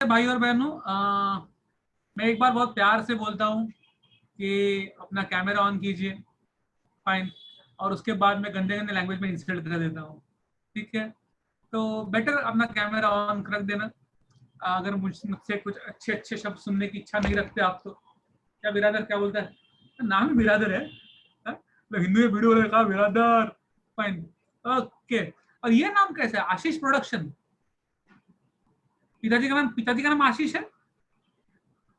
भाई और बहनों, मैं एक बार बहुत प्यार से बोलता हूँ कि अपना कैमरा ऑन कीजिए, फाइन, और उसके बाद मैं गंदे गंदे लैंग्वेज में इंसल्ट कर देता हूँ, ठीक है? तो बेटर अपना कैमरा ऑन रख देना। अगर मुझसे कुछ अच्छे अच्छे शब्द सुनने की इच्छा नहीं रखते आप, तो क्या बिरादर क्या बोलता है, नाम ही बिरादर है, तो हिंदू में वीडियो ने कहा बिरादर, फाइन, ओके। और ये नाम कैसा है? आशीष प्रोडक्शन। पिताजी का नाम आशीष है।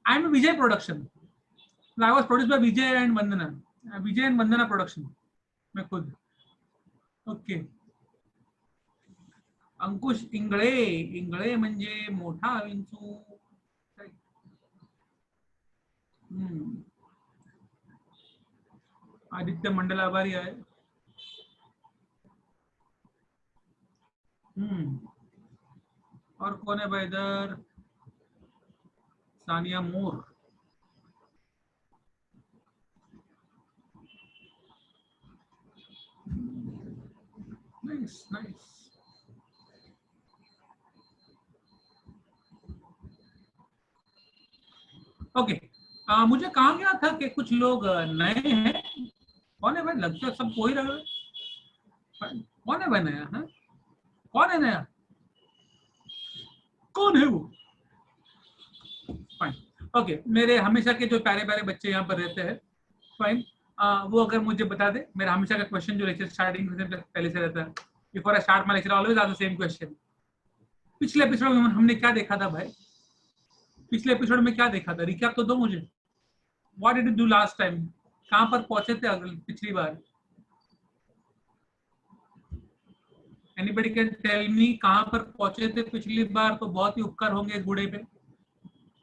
I am Vijay production. I was produce by Vijay and Vandana production, मैं खुद। ओके। अंकुश इंगळे, इंगळे म्हणजे मोठा विंचू। आदित्य मंडल आभारी आहे। और कौन है भाई इधर? Saniya More. Nice nice. Okay, मुझे कहा गया था कि कुछ लोग नए हैं। कौन है भाई? लगता है सब कोई लग रहा है। कौन है भाई नया? है कौन है नया? कौन है वो? Fine, okay. मेरे हमेशा के जो प्यारे प्यारे बच्चे यहाँ पर रहते हैं, फाइन, वो अगर मुझे बता दे। मेरा हमेशा का क्वेश्चन जो लेक्चर स्टार्टिंग से पहले से रहता है, before I start my lecture always ask the same question. पिछले एपिसोड में हमने क्या देखा था भाई? पिछले एपिसोड में क्या देखा था? रिकैप तो दो मुझे। What did you do last time? कहां पर पहुंचे थे पिछली बार? एनीबडी कैन टेल मी कहां पर पहुंचे थे पिछली बार? तो बहुत ही उपकार होंगे इस बूढ़े पे।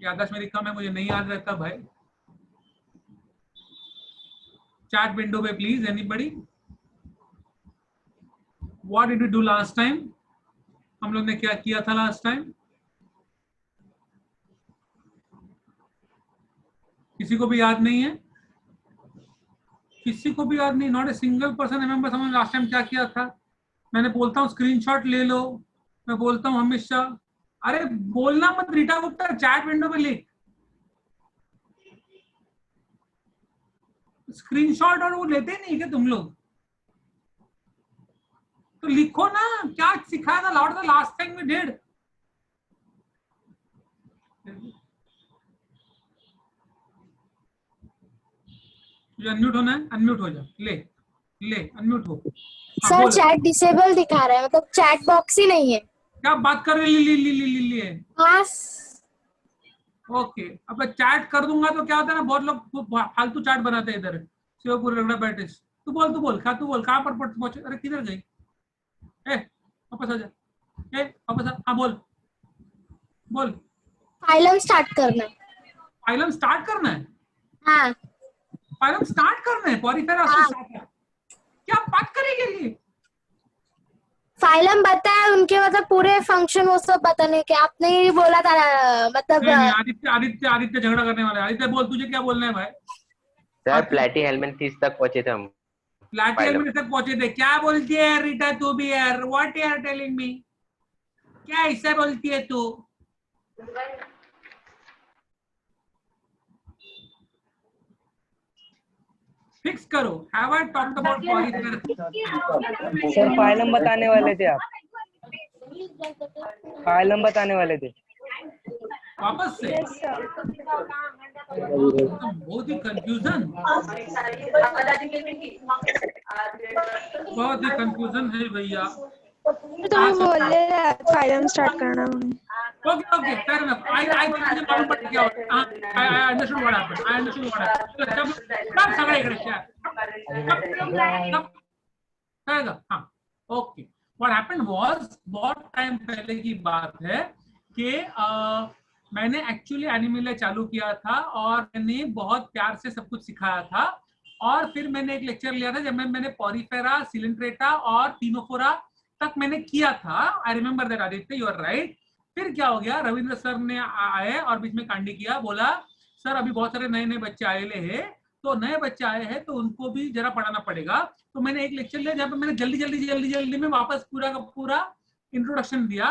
याददाश्त मेरी कम है, मुझे नहीं याद रहता भाई। चैट विंडो पे please anybody, what did you do last time? हम लोग ने क्या किया था लास्ट टाइम? किसी को भी याद नहीं है? किसी को भी याद नहीं? Not a single person remember समझ लास्ट टाइम क्या किया था? मैंने बोलता हूँ स्क्रीनशॉट ले लो, मैं बोलता हूँ हमेशा। अरे बोलना मत रीटा गुप्ता, चैट विंडो पे लिख स्क्रीनशॉट। और वो लेते नहीं क्या तुम लोग? तो लिखो ना, क्या सिखाया था lord the last time we did? जो अनम्यूट होना है अनम्यूट हो जा। ले ले अनम्यूट हो। सर चैट डिसेबल दिखा रहा है, मतलब चैट बॉक्स ही नहीं है। क्या बात कर रही? ली है। हाँ ओके, अब चैट कर दूंगा तो क्या होता है ना, बहुत लोग फालतू चैट बनाते हैं इधर। शिवपुर रगड़ा बैटिस। तू बोल क्या? तू बोल कहां पर पहुंचे? अरे किधर गई? ए वापस आ जा। ए वापस आ। हाँ बोल बोल। फाइलम स्टार्ट करना है। फाइलम स्टार्ट करना है? हाँ फाइलम स्टार्ट करना है? पॉरीफेरा से स्टार्ट है? क्या बात करेगी? फाइलम बताया उनके, मतलब पूरे फंक्शन वो सब बताने के। आपने ही बोला था मतलब। नहीं, आदित्य झगड़ा करने वाला है। आदित्य बोल, तुझे क्या बोलना है भाई? सर प्लेटी हेलमेट 30 तक पहुंचे थे हम। प्लेटी हेलमेट तक पहुंचे थे? क्या बोलती है रीटा तू भी यार? What you are telling me? क्या ऐसा बोलती है तू? फिक्स करो। Have I talked about Porifera? Sir phylum बताने वाले थे आप। फाइलम बताने वाले थे वापस से? बहुत ही कंफ्यूजन है भैया। तुम बोले फाइलम स्टार्ट करना। Okay fair enough. आई मुझे मालूम पड़ गया। I understood what happened. सब सगळे इकडे हां ओके। व्हाट हैपेंड वाज, बहुत टाइम पहले की बात है कि मैंने एक्चुअली एनिमेला चालू किया था और मैंने बहुत प्यार से सब कुछ सिखाया था। और फिर मैंने एक लेक्चर लिया था जब मैंने पॉरीफेरा, सिलेंट्रेटा और टीनोफोरा तक मैंने किया था। I remember that Aditya, you are right. फिर क्या हो गया, रविंद्र सर ने आए और बीच में कांडी किया, बोला सर अभी बहुत सारे नए नए बच्चे आए हैं, तो नए बच्चे आए हैं तो उनको भी जरा पढ़ाना पड़ेगा। तो मैंने एक लेक्चर लिया जहाँ पे मैंने जल्दी में वापस पूरा का पूरा इंट्रोडक्शन दिया।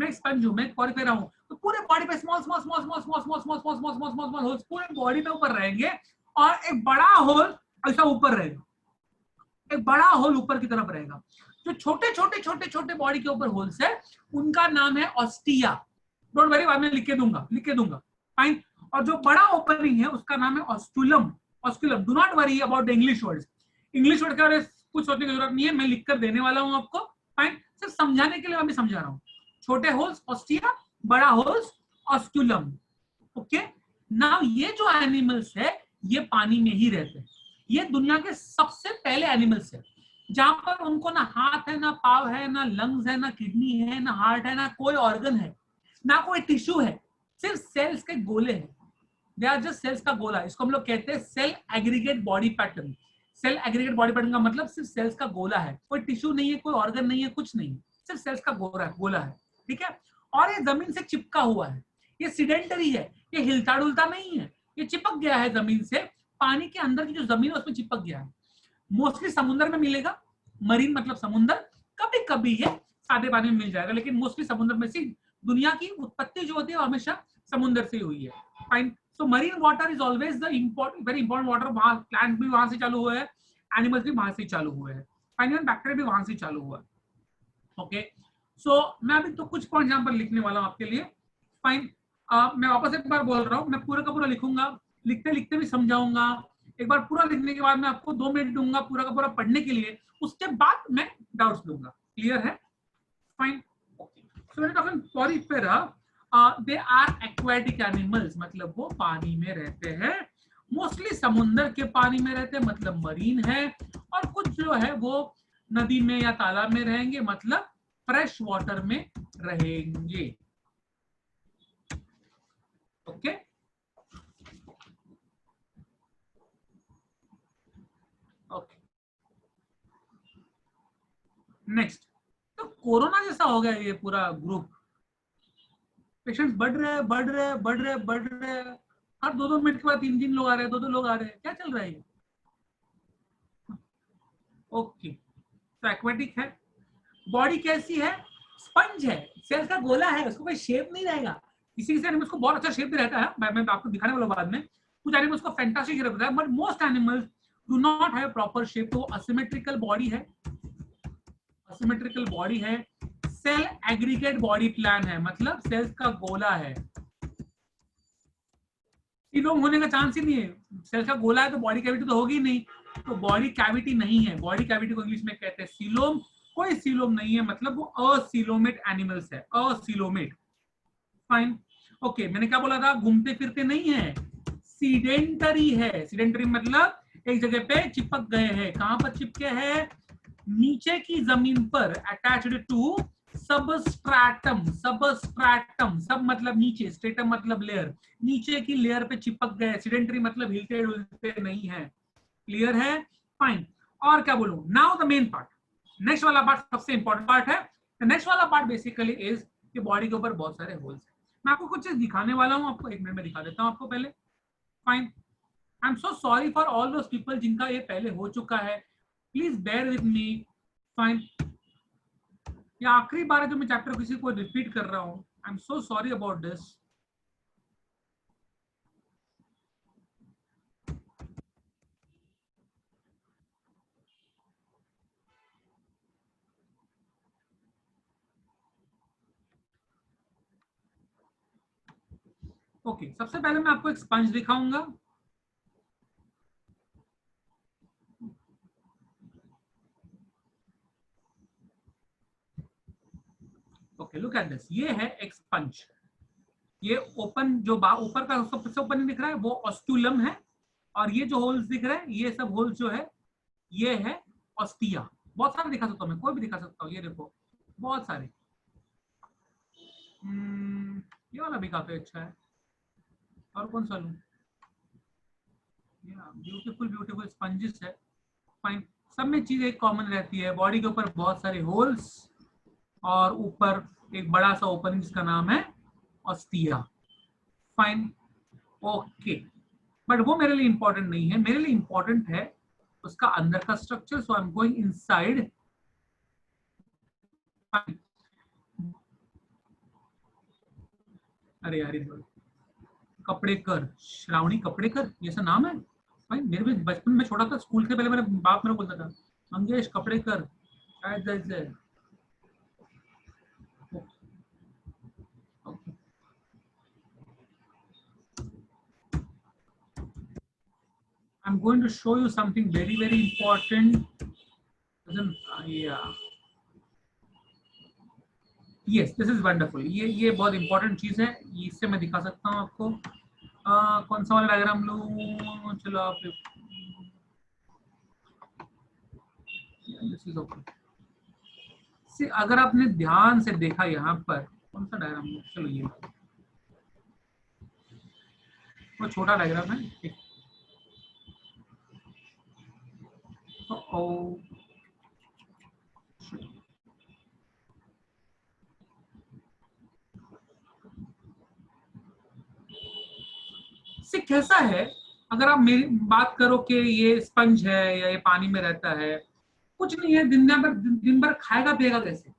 मैं स्पंज हूँ, मैं पॉरीफेरा हूँ, तो पूरे बॉडी पे small small small small small small small small small small small small holes पूरे बॉडी पे ऊपर रहेंगे और एक बड़ा होल ऐसा ऊपर रहेगा, एक बड़ा होल ऊपर की तरफ रहेगा। जो छोटे छोटे छोटे छोटे बॉडी के ऊपर होल्स है उनका नाम है ऑस्टिया। डोंट वरी, बाद में लिख के दूंगा फाइन। और जो बड़ा ओपनिंग है उसका नाम है osculum. Osculum, do not worry about the English words. English word के बारे में कुछ सोचने की जरूरत नहीं है, मैं लिख कर देने वाला हूं आपको फाइन, सिर्फ समझाने के लिए मैं भी समझा रहा हूं। छोटे होल्स ऑस्टिया, बड़ा होल्स ऑस्टुलम। ओके, नाउ ये जो एनिमल्स है ये पानी में ही रहते हैं। ये दुनिया के सबसे पहले एनिमल्स है जहां पर उनको ना हाथ है, ना पाव है, ना लंग्स है, ना किडनी है, ना हार्ट है, ना कोई ऑर्गन है, ना कोई टिश्यू है, सिर्फ सेल्स के गोले हैं। दे आर जस्ट सेल्स का गोला। इसको हम लोग कहते हैं cell aggregate body pattern. Cell aggregate body pattern का मतलब सिर्फ सेल्स का गोला है, कोई टिश्यू नहीं है, कोई ऑर्गन नहीं है, कुछ नहीं, सिर्फ सेल्स का गोला है। ठीक है, और ये जमीन से चिपका हुआ है, ये सीडेंटरी है, ये हिलता डुलता नहीं है, ये चिपक गया है जमीन से। पानी के अंदर की जो जमीन है उसमें चिपक गया है। मोस्टली समुद्र में मिलेगा, मरीन मतलब समुद्र, कभी कभी ये सादे पानी में मिल जाएगा, लेकिन मोस्टली समुद्र में से दुनिया की उत्पत्ति जो होती है हमेशा समुद्र से हुई है। Fine, so marine water is always the very important water. वहां प्लांट भी वहां से चालू हुए हैं, एनिमल्स भी वहां से चालू हुए हैं, फाइन, बैक्टीरिया भी वहां से चालू हुआ है। ओके, सो मैं अभी तो कुछ पॉइंट यहाँ पर लिखने वाला हूँ आपके लिए। फाइन, मैं वापस एक बार बोल रहा हूँ, मैं पूरा का पूरा लिखूंगा, लिखते लिखते भी समझाऊंगा। एक बार पूरा लिखने के बाद मैं आपको 2 मिनट दूंगा पूरा का पूरा पढ़ने के लिए, उसके बाद मैं डाउट्स दूंगा। क्लियर है? Fine, okay. So when talking Porifera, they are aquatic animals, मतलब वो पानी में रहते हैं, मोस्टली समुद्र के पानी में रहते हैं, मतलब मरीन है, और कुछ जो है वो नदी में या तालाब में रहेंगे, मतलब फ्रेश वाटर में रहेंगे। Okay, okay, next. तो कोरोना जैसा हो गया ये पूरा ग्रुप, पेशेंट्स बढ़ रहे, हर 2-2 मिनट के बाद 3-3 लोग आ रहे हैं, 2-2 लोग आ रहे हैं, क्या चल रहा है ये? ओके, तो एक्वेटिक है, बॉडी कैसी है? स्पंज है, सेल्स का गोला है, उसको कोई शेप नहीं रहेगा। किसी एनिमल्स को बहुत अच्छा शेप भी रहता है, मैं आपको दिखाने वाला बाद में। कुछ एनिमल्स को फैंटास्टिक शेप रहता है, but most animals do not have proper shape. तो असिमेट्रिकल बॉडी है, असिमेट्रिकल बॉडी है, सेल एग्रीगेट बॉडी प्लान है, मतलब सेल्स का गोला है। सीलोम होने का चांस ही नहीं है, सेल्स का गोला है तो बॉडी कैविटी तो होगी नहीं, तो बॉडी कैविटी नहीं है। बॉडी कैविटी को इंग्लिश में कहते हैं सीलोम, कोई सीलोम नहीं है, मतलब वो असीलोमेट एनिमल्स है, असीलोमेट। फाइन, ओके, मैंने क्या बोला था? घूमते फिरते नहीं है, सीडेंटरी है। सीडेंटरी मतलब एक जगह पे चिपक गए हैं। कहां पर चिपके हैं? नीचे की जमीन पर, अटैच्ड टू सबस्ट्रैटम। सबस्ट्रैटम, सब मतलब नीचे, स्ट्रेटम मतलब लेयर, नीचे की लेयर पे चिपक गए। सीडेंटरी मतलब हिलते डुलते नहीं है। क्लियर है? फाइन, और क्या बोलूं? Now the main part, next वाला पार्ट सबसे इंपॉर्टेंट पार्ट है। नेक्स्ट वाला पार्ट बेसिकली इज कि बॉडी के ऊपर बहुत सारे होल्स हैं। मैं आपको कुछ चीज दिखाने वाला हूं, आपको 1 मिनट में दिखा देता हूं आपको पहले। Fine, I am so sorry for all those people जिनका ये पहले हो चुका है, please bear with me. Fine, ये आखिरी बार है जो मैं चैप्टर किसी को रिपीट कर रहा हूं, आई am so sorry about this. Okay, सबसे पहले मैं आपको एक स्पंज दिखाऊंगा। ओके, लुक एट दिस, ये है एक स्पंज। ये ओपन जो ऊपर का सबसे ऊपर नहीं दिख रहा है वो ऑस्टुलम है, और ये जो होल्स दिख रहे हैं ये सब होल्स जो है ये है ऑस्टिया। बहुत सारे दिखा सकता हूँ मैं, कोई भी दिखा सकता हूँ, ये देखो बहुत सारे। ये वाला भी काफी अच्छा है, और कौन सा लूं? ब्यूटीफुल ब्यूटीफुल स्पंजेस है। फाइन, सब में चीज एक कॉमन रहती है, बॉडी के ऊपर बहुत सारे होल्स और ऊपर एक बड़ा सा ओपनिंग जिसका नाम है ऑस्टिया। फाइन, ओके, बट वो मेरे लिए इंपॉर्टेंट नहीं है, मेरे लिए इंपॉर्टेंट है उसका अंदर का structure. So I am going inside. अरे हरिद्वार, कपड़ेकर, श्रावणी कपड़ेकर, ये ऐसा नाम है भाई? मेरे भी बचपन में छोटा था, स्कूल के पहले मेरे बाप मेरे को बोलता था मंगेश कपड़ेकर, शायद जैसे। I'm going to show you something very important. Yeah. Yes, this is wonderful. ये बहुत important चीज है, इससे मैं दिखा सकता हूँ आपको। कौन सा वाला डायग्राम लूँ? चलो आप, this is okay. अगर आपने ध्यान से देखा यहाँ पर, कौन सा डायग्राम लूँ? चलो ये वो छोटा डायग्राम है, ठीक। से कैसा है, अगर आप मेरी बात करो कि ये स्पंज है या ये पानी में रहता है, कुछ नहीं है, दिन भर खाएगा पिएगा कैसे?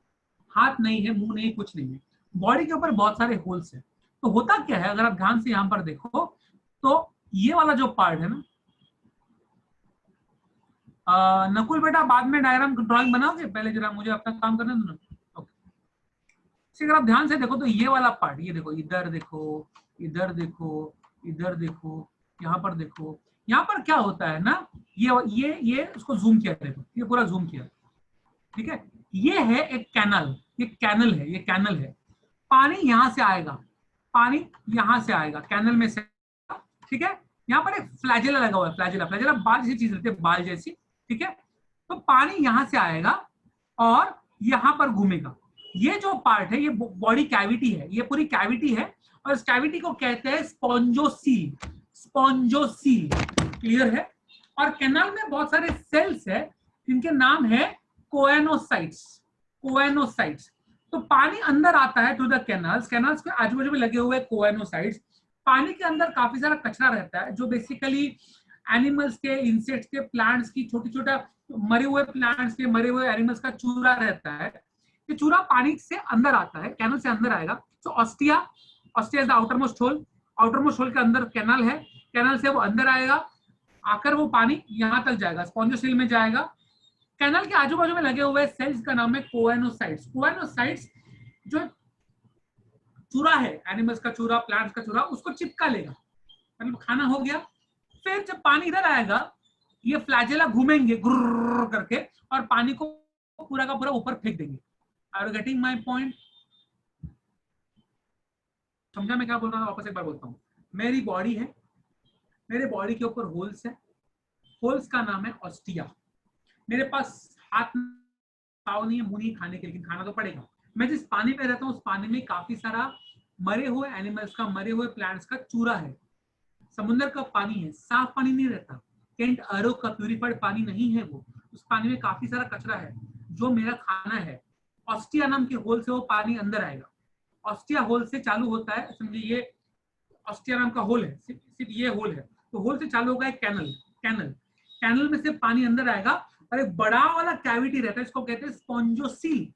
हाथ नहीं है, मुंह नहीं, कुछ नहीं है, बॉडी के ऊपर बहुत सारे होल्स है। तो होता क्या है, अगर आप ध्यान से यहाँ पर देखो तो ये वाला जो पार्ट है ना, नकुल बेटा बाद में डायग्राम ड्राइंग बनाओगे, पहले जरा मुझे अपना काम करने दो ना। ओके, अगर आप ध्यान से देखो तो ये वाला पार्ट, ये देखो, इधर देखो, इधर देखो, इधर देखो, यहाँ पर देखो, यहाँ पर क्या होता है ना, ये उसको जूम किया, देखो ये पूरा जूम किया, ठीक है। ये है एक कैनल, ये कैनल है, ये कैनल है। पानी यहाँ से आएगा, पानी यहाँ से आएगा कैनल में से, ठीक है। यहाँ पर एक फ्लैजेला लगा हुआ है, फ्लैजेला, फ्लैजेला बाल जैसी चीज रहती है, बाल जैसी, ठीक है। तो पानी यहाँ से आएगा और यहाँ पर घूमेगा। ये जो पार्ट है ये बॉडी कैविटी है, ये पूरी कैविटी है और इस कैविटी को कहते हैं स्पॉन्जोसील, स्पॉन्जोसील, क्लियर है। और कैनाल में बहुत सारे सेल्स है जिनके नाम है कोएनोसाइट्स, कोएनोसाइट्स। तो पानी अंदर आता है टू द कैनाल्स, कैनाल्स के आजू बाजू में लगे हुए कोएनोसाइट्स। पानी के अंदर काफी सारा कचरा रहता है जो बेसिकली एनिमल्स के, इंसेक्ट्स के, प्लांट्स की, छोटे छोटा मरे हुए प्लांट्स के, मरे हुए एनिमल्स का चूरा रहता है। ये चूरा पानी से अंदर आता है, कैनल से अंदर आएगा। तो ostia, ostia is the outermost hole, outermost hole के अंदर कैनल है, कैनल से वो अंदर आएगा, आकर वो पानी यहाँ तक जाएगा, स्पॉन्जोसील में जाएगा। कैनल के आजू बाजू में लगे हुए सेल्स का नाम है कोएनोसाइट्स। कोएनोसाइट्स जो चूरा है, एनिमल्स का चूरा, प्लांट्स का चूरा, उसको चिपका लेगा, मतलब खाना हो गया। फिर जब पानी इधर आएगा, ये फ्लैजेला घूमेंगे गुर्र करके और पानी को पूरा का पूरा ऊपर फेंक देंगे। Are you getting my point? समझा मैं क्या बोल रहा हूँ? वापस एक बार बोलता हूँ। मेरी बॉडी है, मेरे बॉडी के ऊपर होल्स है, होल्स का नाम है ऑस्टिया। मेरे पास हाथ पाँव नहीं है, मुंह नहीं खाने के, लेकिन खाना तो पड़ेगा। मैं जिस पानी में रहता हूँ उस पानी में काफी सारा मरे हुए एनिमल्स का, मरे हुए प्लांट्स का चूरा है। समुद्र का पानी है, साफ पानी नहीं रहता, केंट एरो का प्यूरिफाइड पानी नहीं है वो, उस पानी में काफी सारा कचरा है जो मेरा खाना है। ऑस्टिया नाम के होल से वो पानी अंदर आएगा। ऑस्टिया होल से चालू होता है, समझिए ये ऑस्टिया नाम का होल है, सिर्फ ये होल है, तो होल से चालू होगा एक कैनल, कैनल, कैनल में से पानी अंदर आएगा और एक बड़ा वाला कैविटी रहता है, इसको कहते हैं स्पॉन्जोसील,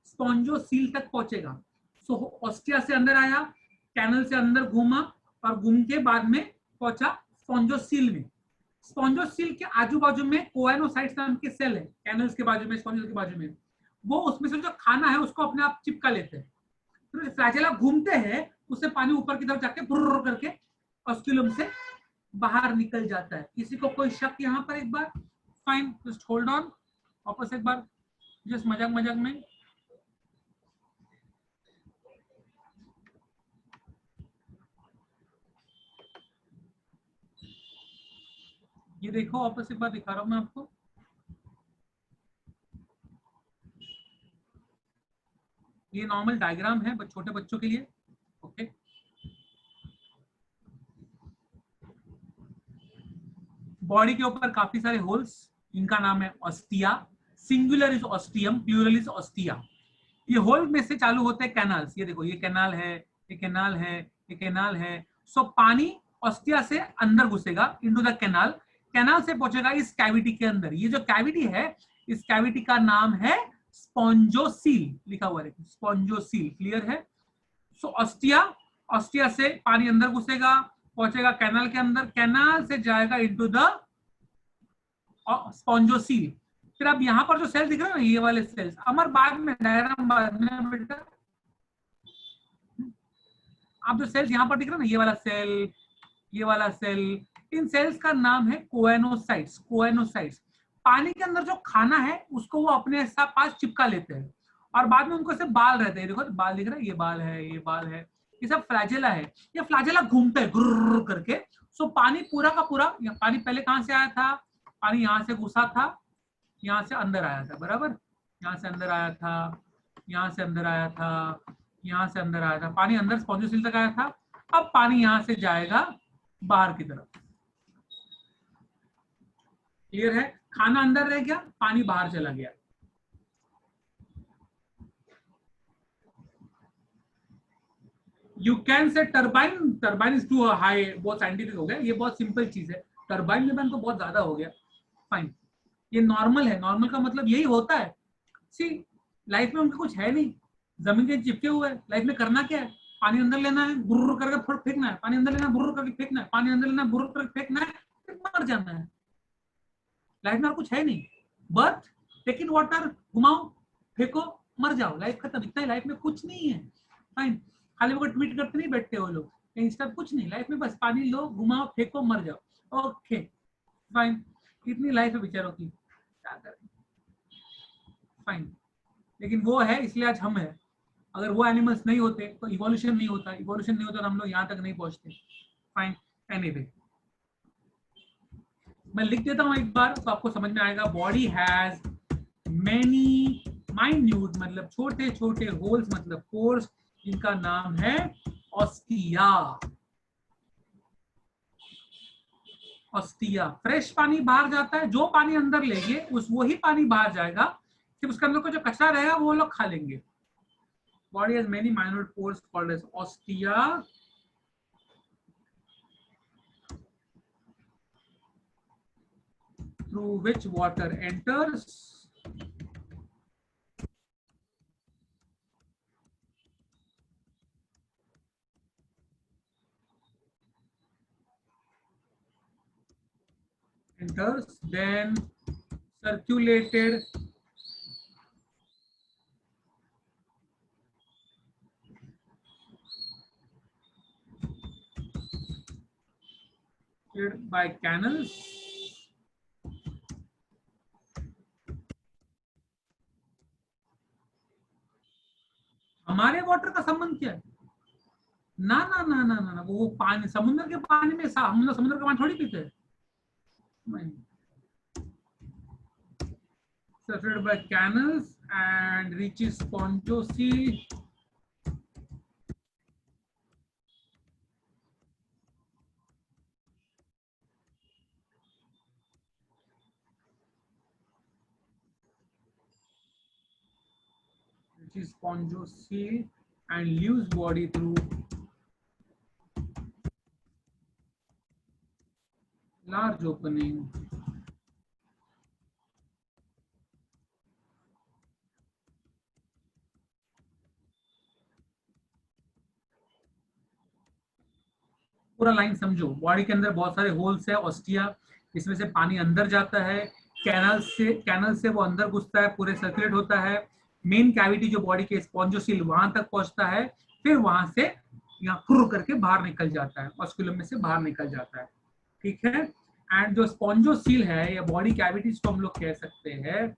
स्पॉन्जोसील तक पहुंचेगा। सो ऑस्टिया से अंदर आया, कैनल से अंदर घूमा और घूम के बाद में पहुंचा स्पॉन्जोसील में। स्पॉन्जोसील के आजू बाजू में कोएनोसाइट्स नाम के सेल है, कैनल्स के बाजू में, स्पॉन्जोसील के बाजू में, वो उसमें से जो खाना है उसको अपने आप चिपका लेते हैं। फिर फ्लैजेला घूमते हैं, उससे पानी ऊपर की तरफ जाके बुर्र करके ऑस्टिलम से बाहर निकल जाता है। किसी को कोई शक यहाँ पर? एक बार फाइन, जस्ट होल्ड ऑन, वापस एक बार, जस्ट मजाक मजाक में। ये देखो, वापस एक बार दिखा रहा हूं मैं आपको। ये नॉर्मल डायग्राम है छोटे बच्चों के लिए, ओके। बॉडी के ऊपर काफी सारे होल्स, इनका नाम है ostia, singular is ostium, plural is ostia. ये होल में से चालू होते हैं कैनाल्स, ये देखो, ये कैनाल है, ये कैनाल है, ये कैनाल है। सो पानी ऑस्टिया से अंदर घुसेगा इनटू द कैनाल, कैनाल से पहुंचेगा इस कैविटी के अंदर। ये जो कैविटी है, इस कैविटी का नाम है स्पॉन्जोसील, लिखा हुआ है स्पॉन्जोसील, क्लियर है। सो ऑस्टिया ऑस्टिया से पानी अंदर घुसेगा, पहुंचेगा कैनाल के अंदर, कैनाल से जाएगा इनटू द स्पॉन्जोसील। फिर अब यहाँ पर जो सेल दिख रहे हैं ना, ये वाले सेल्स, अमर बाद में डायग्राम बाद में बेटा, आप जो सेल्स यहाँ पर दिख रहे हैं ना, ये वाला सेल, ये वाला सेल, इन सेल्स का नाम है कोएनोसाइट्स। कोएनोसाइट्स पानी के अंदर जो खाना है उसको वो अपने साथ पास चिपका लेते हैं और बाद में उनको से बाल रहते हैं। देखो बाल दिख रहा है, ये बाल है, ये बाल है, ये सब फ्लैजेला है। ये फ्लैजेला घूमते हैं गुर्र करके। सो पानी पूरा का पूरा, पानी पहले कहां से आया था? पानी यहाँ से घुसा था, यहाँ से अंदर आया था, बराबर, यहाँ से अंदर आया था, यहाँ से अंदर आया था, यहाँ से अंदर आया था, पानी अंदर स्पॉन्जोसील तक आया था। अब पानी यहाँ से जाएगा बाहर की तरफ। क्लियर है? खाना अंदर रह गया, पानी बाहर चला गया। You can say turbine, turbine is too high, बहुत साइंटिफिक हो गया, ये बहुत सिंपल चीज है। टर्बाइन में तो बहुत ज्यादा हो गया, फाइन। ये नॉर्मल है, नॉर्मल का मतलब यही होता है। सी लाइफ में उनका कुछ है नहीं, जमीन के चिपके हुए है। लाइफ में करना क्या है? पानी अंदर लेना है, गुर्र करके फेंकना है, पानी अंदर लेना है, गुर्र करके फेंकना है, पानी अंदर लेना है, गुर्र करके फेंकना है, फिर मर जाना है। लाइफ में और कुछ है नहीं, बर्थ, टेक इन वाटर, घुमाओ, फेंको, मर जाओ, लाइफ खत्म। इतना ही, लाइफ में कुछ नहीं है, फाइन। खाली वो ट्वीट करते नहीं बैठते हो लोग, इंस्टा, कुछ नहीं लाइफ में, बस पानी लो, घुमाओ, फेंको, मर जाओ, ओके फाइन। इतनी लाइफ है बेचारों की, क्या करें, फाइन। लेकिन वो है इसलिए आज हम है। अगर वो एनिमल्स नहीं होते तो इवोल्यूशन नहीं होता, इवोल्यूशन नहीं होता तो हम लोग यहाँ तक नहीं पहुंचते, फाइन। एनीवे मैं लिख देता हूं एक बार तो आपको समझ में आएगा। बॉडी हैज मेनी माइन्यूट, मतलब छोटे छोटे होल्स, मतलब पोर्स, जिनका नाम है ऑस्टिया। ऑस्टिया। फ्रेश पानी बाहर जाता है, जो पानी अंदर लेंगे उस वही पानी बाहर जाएगा, फिर उसके अंदर का जो कचरा रहेगा वो लोग खा लेंगे। Body has many minute pores called as ostia, through which water enters. Enters, then circulated by canals. हमारे वाटर का संबंध क्या है? ना ना ना ना ना, वो पानी, समुद्र के पानी में, हम लोग समुद्र का पानी थोड़ी पीते हैं। Separated by canals and reaches Pontosi. Which is Pontosi and leaves body through large opening. पूरा लाइन समझो। बॉडी के अंदर बहुत सारे होल्स है, ऑस्टिया, इसमें से पानी अंदर जाता है, कैनल से वो अंदर घुसता है, पूरे सर्कुलेट होता है, मेन कैविटी जो बॉडी के स्पॉन्जोसील वहां तक पहुंचता है, फिर वहां से यहाँ फुर करके बाहर निकल जाता है, ऑस्कुलम में से बाहर निकल जाता है, ठीक है। एंड जो स्पॉन्जोसील है या बॉडी कैविटीज को हम लोग कह सकते हैं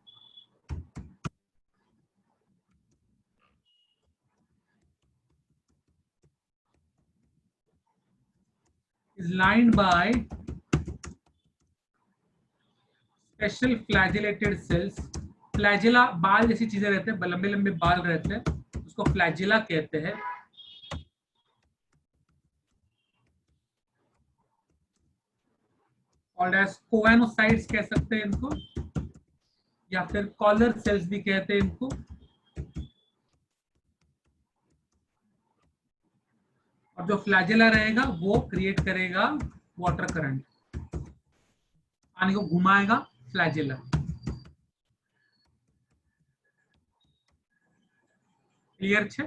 is lined by special flagellated cells. Flagella बाल जैसी चीजें रहते हैं, लंबे लंबे बाल रहते हैं, उसको फ्लैजिला कहते हैं। और एज कोएनोसाइट्स कह सकते हैं इनको, या फिर कॉलर सेल्स भी कहते हैं इनको। और जो फ्लैजिला रहेगा वो क्रिएट करेगा वाटर करंट, पानी को घुमाएगा फ्लैजिला। क्लियर छे?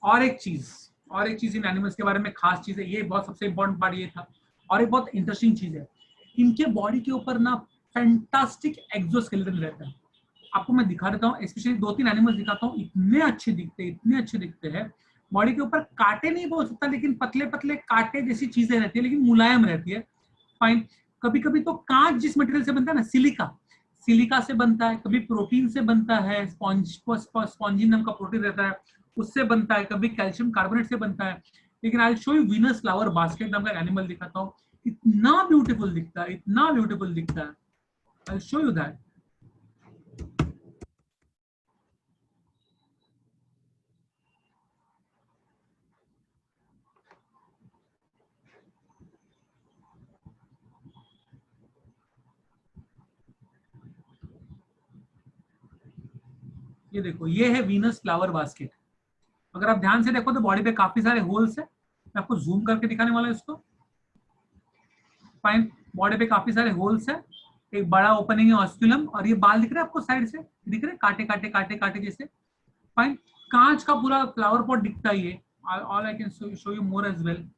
और एक चीज और एक चीज इन एनिमल्स के बारे में खास चीज है, ये बहुत सबसे इंपॉर्टेंट पार्ट ये था, और एक बहुत इंटरेस्टिंग चीज है, इनके बॉडी के ऊपर ना फैंटास्टिक एक्सोस्केलेटन रहता है। आपको मैं दिखा देता हूँ, स्पेशली 2-3 एनिमल्स दिखाता हूँ, इतने अच्छे दिखते हैं। बॉडी के ऊपर कांटे नहीं बोल सकता, लेकिन पतले पतले कांटे जैसी चीजें रहती है, लेकिन मुलायम रहती है। फाइन। कभी कभी तो कांच जिस मटेरियल से बनता है ना, सिलिका से बनता है, कभी प्रोटीन से बनता है, स्पॉन्जिन नाम का प्रोटीन रहता है उससे बनता है, कभी कैल्शियम कार्बोनेट से बनता है। लेकिन I show you Venus flower basket नाम का एनिमल दिखाता हूँ, इतना ब्यूटीफुल दिखता है। I show you that. ये देखो, ये है वीनस फ्लावर बास्केट। अगर आप ध्यान से देखो तो बॉडी पे काफी सारे होल्स है, मैं आपको जूम करके दिखाने वाला हूं इसको। फाइन। बॉडी पे काफी सारे होल्स है, एक बड़ा ओपनिंग है ऑस्क्यूलम, और ये बाल दिख रहे हैं आपको साइड से, दिख रहे हैं काटे जैसे। फाइन। कांच का पूरा फ्लावर पॉट दिखता है ये। All I can show you more as well.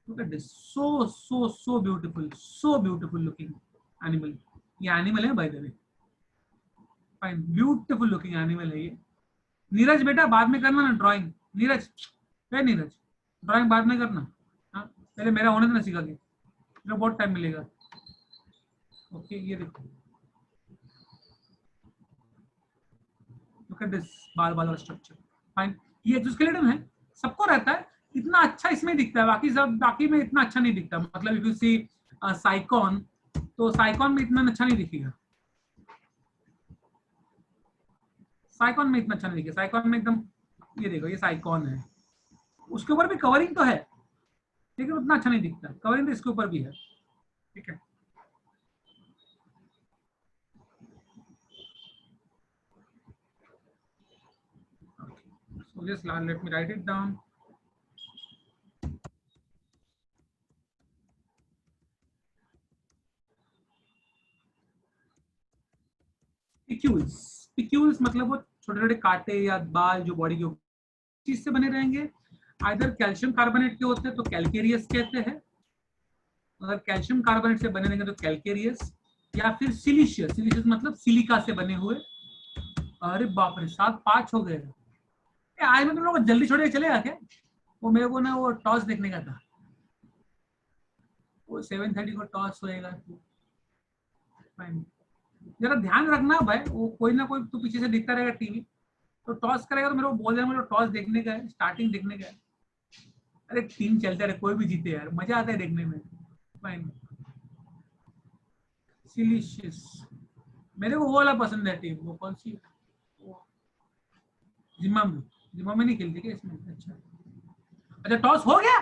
Look at this, so beautiful looking animal. ये एनिमल है by the way. Fine, beautiful looking animal है ये। नीरज बेटा बाद में करना ना ड्राइंग, नीरज ड्राइंग बाद में करना। हाँ, पहले मेरा होने देना सीखा के, मेरा बहुत टाइम मिलेगा। ओके, ये देखो, लुक एट दिस बाल वाला स्ट्रक्चर। फाइन। ये एक्सोस्केलेटन है, सबको रहता है, इतना अच्छा इसमें दिखता है, बाकी में इतना अच्छा नहीं दिखता। मतलब इफ यू सी साइकॉन, तो साइकॉन में इतना अच्छा नहीं दिखेगा, साइकॉन में एकदम, ये देखो, ये साइकॉन है, उसके ऊपर भी कवरिंग तो है, लेकिन उतना अच्छा नहीं दिखता। कवरिंग तो इसके ऊपर भी है, ठीक है। So just let me write it down. पिक्यूल्स मतलब वो छोटे छोटे कांटे या बाल जो बॉडी के चीज से बने रहेंगे। आइदर कैल्शियम कार्बोनेट के होते हैं तो कैल्केरियस कहते हैं, अगर कैल्शियम कार्बोनेट से बने रहेंगे तो कैल्केरियस, या फिर सिलिशियस मतलब सिलिका से बने हुए। अरे बाप रे, 7-5 हो गए। आज मैं तुम लोग जल्दी छोड़ के चलेगा क्या? वो मेरे को ना वो टॉस देखने का था, वो 7:30 को टॉस होएगा। जरा ध्यान रखना भाई, वो कोई ना कोई तो पीछे से दिखता रहेगा टीवी, तो टॉस करेगा तो मेरे को बोल देना, मुझे टॉस देखने का है, स्टार्टिंग देखने का है। अरे टीम चलता रहे, कोई भी जीते यार, मजा आता है देखने में। फाइन। सिलिशियस, मेरे को वो वाला पसंद है टीम। वो कौन सी? जिम्बाब्वे नहीं खेलती क्या इसमें? अच्छा टॉस हो गया,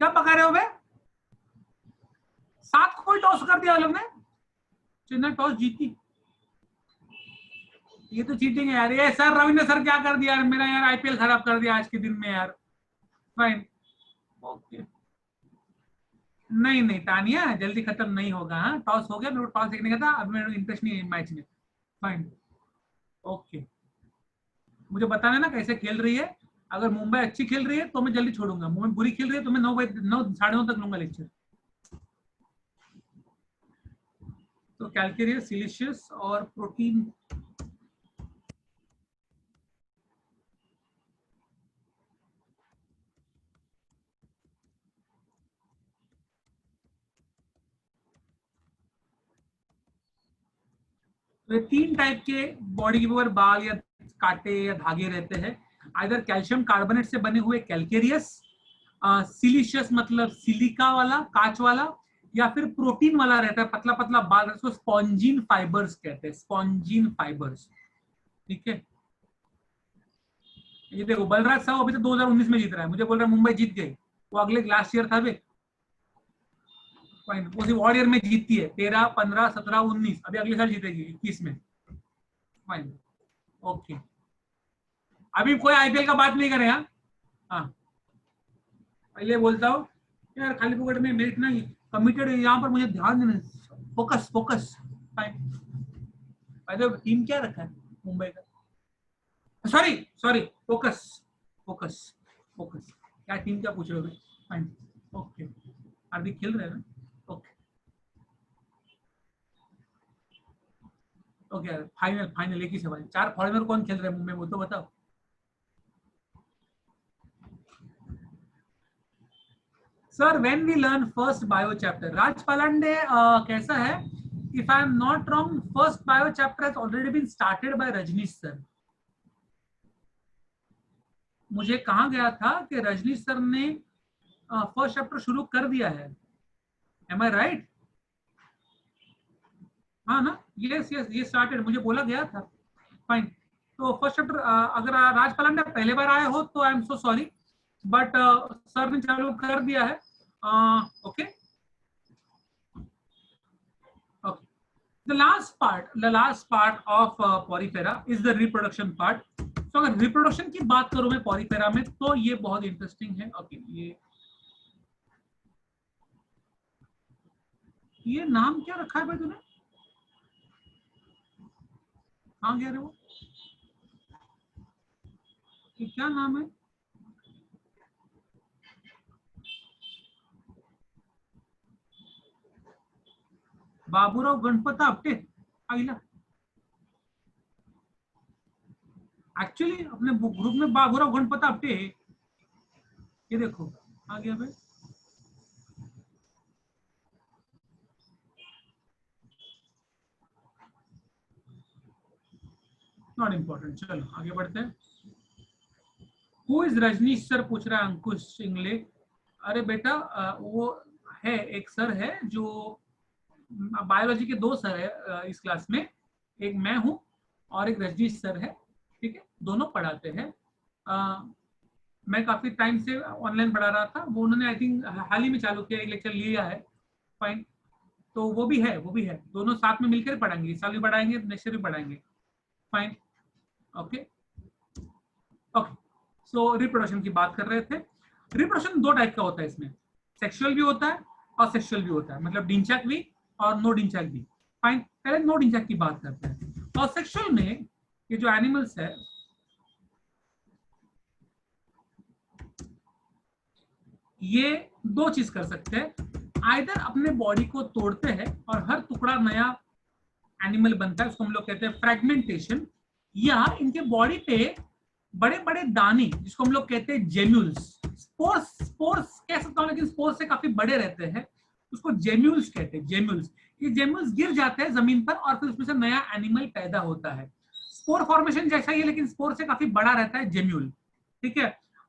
क्या पका रहे हो बे? 7 को कोई टॉस कर दिया लोग ने, चेन्नई टॉस जीती। ये तो चीटिंग है यार। ये सर रविंद्र सर क्या कर दिया यार, मेरा यार आईपीएल खराब कर दिया आज के दिन में यार। Fine, okay. नहीं तानिया, जल्दी खत्म नहीं होगा। हाँ, टॉस हो गया, मेरे को टॉस देखने का था, अब मेरे इंटरेस्ट नहीं है मैच में। Fine, okay. मुझे बताना ना कैसे खेल रही है। अगर मुंबई अच्छी खेल रही है तो मैं जल्दी छोड़ूंगा, मुंबई बुरी खेल रही है तो मैं 9 तक लूंगा लेक्चर। तो कैल्केरियस, सिलिशियस और प्रोटीन। तो 3 टाइप के बॉडी के ऊपर बाल या कांटे या धागे रहते हैं। आइदर कैल्शियम कार्बोनेट से बने हुए कैल्केरियस, सिलिशियस मतलब सिलिका वाला, कांच वाला, या फिर प्रोटीन वाला रहता है, पतला पतला बाल, उसको स्पॉन्जिन फाइबर्स कहते हैं, स्पॉन्जिन फाइबर्स। ठीक है, ये देखो बलराज साहब अभी तो 2019 में जीत रहा है, मुझे बोल रहा है मुंबई जीत गई, वो अगले लास्ट ईयर था वे। वो सिर्फ ऑड ईयर में जीतती है, 13, 15, 17, 19, अभी अगले साल जीतेगी 21 में। Fine, okay. अभी कोई आईपीएल का बात नहीं करेगा। हाँ, पहले बोलता हूँ यार, खाली पुकड़ में मेरे इतना कमिटेड है यहाँ पर, मुझे ध्यान देना, फोकस। फाइन। टीम क्या रखा है मुंबई का? Sorry, focus. क्या टीम क्या पूछ रहे हो? Fine, okay. हार्दिक खेल रहे हैं ना? ओके ओके यार, फाइनल फाइनल एक ही सवाल, 4 फॉरेनर कौन खेल रहे हैं मुंबई में, वो तो बताओ। Sir when we learn first bio chapter, Raj Palande कैसा है? If I am not wrong first bio chapter has already been started by Rajnish sir. मुझे कहा गया था कि रजनीश सर ने फर्स्ट चैप्टर शुरू कर दिया है। Am I right? हाँ ना? यस यस, ये स्टार्टेड, मुझे बोला गया था। फाइन, तो फर्स्ट चैप्टर अगर राज पलांडे पहले बार आए हो तो आई am so sorry, but sir ने चालू कर दिया है। Okay okay, the last part of porifera is the reproduction part. तो अगर रिप्रोडक्शन की बात करूं मैं पॉरीफेरा में, तो ये बहुत इंटरेस्टिंग है। ओके, ये नाम क्या रखा है भाई तूने? कहाँ गया रे वो? ये क्या नाम है? बाबूराव गणपत आपटे आईला। एक्चुअली अपने ग्रुप में बाबूराव गणपत आपटे है, ये देखो आ गया भाई। नॉट इम्पोर्टेंट, चलो आगे बढ़ते हैं। हु इज रजनीश सर पूछ रहा है अंकुश सिंगले। अरे बेटा वो है, एक सर है जो बायोलॉजी के 2 सर है इस क्लास में, एक मैं हूं और एक रजनीश सर है, ठीक है, दोनों पढ़ाते हैं। मैं काफी टाइम से ऑनलाइन पढ़ा रहा था, वो उन्होंने आई थिंक हाल ही में चालू किया, एक लेक्चर लिया है। फाइन, तो वो भी है दोनों साथ में मिलकर पढ़ाएंगे, इस साल भी पढ़ाएंगे, नेक्स्ट ईयर भी पढ़ाएंगे। Fine, okay okay. सो रिप्रोडक्शन की बात कर रहे थे। रिप्रोडक्शन 2 टाइप का होता है इसमें, सेक्सुअल भी होता है और सेक्सुअल भी होता है, मतलब डिंचैक भी और नो डिंचैक भी। फाइन, पहले नो डिंचैक की बात करते हैं। और सेक्सुअल में ये जो एनिमल्स है, ये 2 चीज कर सकते हैं, आइदर अपने बॉडी को तोड़ते हैं और हर टुकड़ा नया एनिमल बनता है, उसको हम लोग कहते हैं फ्रेगमेंटेशन, या इनके बॉडी पे बड़े बड़े दाने जिसको हम लोग कहते हैं जेम्यूल्स, स्पोर्स कह सकता हूं, लेकिन स्पोर्स से काफी बड़े रहते हैं, उसको जेम्यूल्स कहते हैं। जेम्यूल्स, ये जेम्यूल्स गिर जाते हैं जमीन पर और फिर उसमें से नया एनिमल पैदा होता है। स्पोर फॉर्मेशन जैसा ही है, लेकिन स्पोर से काफी बड़ा रहता है जेम्यूल, ठीक है।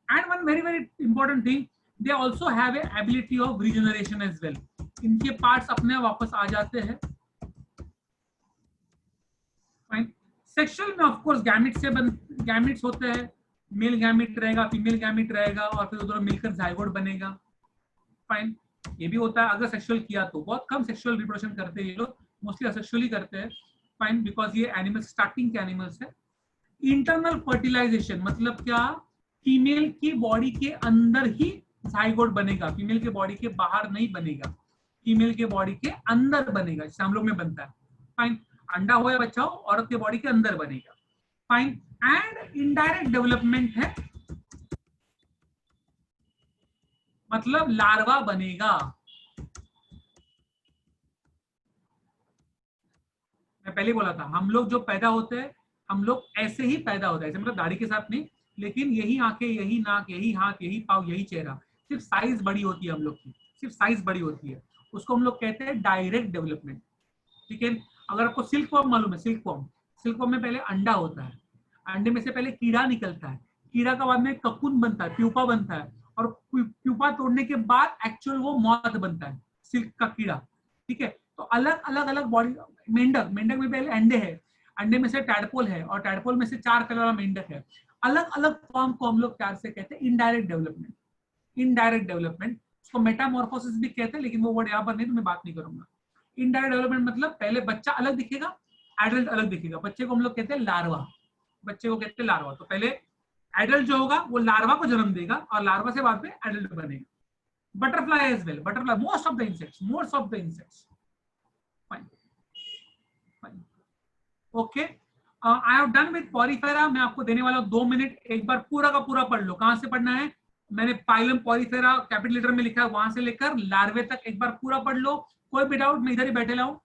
And one very very important thing, they also have a ability of regeneration as well, इनके पार्ट्स अपने वापस आ जाते हैं। फाइन, सेक्सुअल में ऑफ कोर्स गैमेट्स होते हैं, मेल गैमेट रहेगा, फीमेल गैमेट रहेगा, और फिर दोनों मिलकर जाइगोट बनेगा। फाइन, ये भी होता है अगर सेक्सुअल किया तो। बहुत कम सेक्सुअल रिप्रोडक्शन करते हैं ये लोग, मोस्टली असेक्सुअली करते हैं। फाइन, बिकॉज ये एनिमल्स स्टार्टिंग के एनिमल्स है। इंटरनल फर्टिलाइजेशन मतलब क्या? फीमेल की बॉडी के अंदर ही जाइगोट बनेगा, फीमेल के बॉडी के बाहर नहीं बनेगा, फीमेल के बॉडी के अंदर बनेगा, जैसे हम लोग में बनता है। फाइन, अंडा हो या बच्चा हो, औरत के बॉडी के अंदर बनेगा। फाइन, एंड इनडायरेक्ट डेवलपमेंट है, मतलब लार्वा बनेगा। मैं पहले बोला था, हम लोग जो पैदा होते हैं, हम लोग ऐसे ही पैदा होता है, ऐसे मतलब दाढ़ी के साथ नहीं, लेकिन यही आंखें, यही नाक, यही हाथ, यही पाँव, यही चेहरा, सिर्फ साइज बड़ी होती है हम लोग की, सिर्फ साइज बड़ी होती है, उसको हम लोग कहते हैं डायरेक्ट डेवलपमेंट, ठीक है। अगर आपको सिल्क वॉर्म मालूम है, सिल्क वॉर्म में पहले अंडा होता है, अंडे में से पहले कीड़ा निकलता है, कीड़ा का बाद में ककून बनता है, प्यूपा बनता है, और प्यूपा तोड़ने के बाद एक्चुअल वो मॉथ बनता है, सिल्क का कीड़ा, ठीक है। तो अलग अलग बॉडी, मेंढक में पहले अंडे है, अंडे में से टैडपोल है, और टैडपोल में से 4 पैर वाला मेंढक है। अलग अलग फॉर्म को हम लोग प्यार से कहते हैं इनडायरेक्ट डेवलपमेंट, उसको मेटामॉर्फोसिस भी कहते हैं, लेकिन वो वर्ड यहाँ पर नहीं, तो मैं बात नहीं करूंगा। इनडायरेक्ट डेवलपमेंट मतलब पहले बच्चा अलग दिखेगा, एडल्ट अलग दिखेगा, बच्चे को हम लोग कहते हैं लार्वा, तो पहले एडल्ट जो होगा वो लार्वा को जन्म देगा, और लार्वा से बाद में एडल्ट बनेगा। Butterfly as well, most of the insects. Okay, I have done with Porifera. मैं आपको देने वाला हूं 2 मिनट, एक बार पूरा का पूरा पढ़ लो। कहां से पढ़ना है? मैंने पाइलम पॉलीफेरा कैपिटल लेटर में लिखा है, वहां से लेकर लार्वे तक एक बार पूरा पढ़ लो। कोई भी डाउट मैं इधर ही बैठे लाऊं।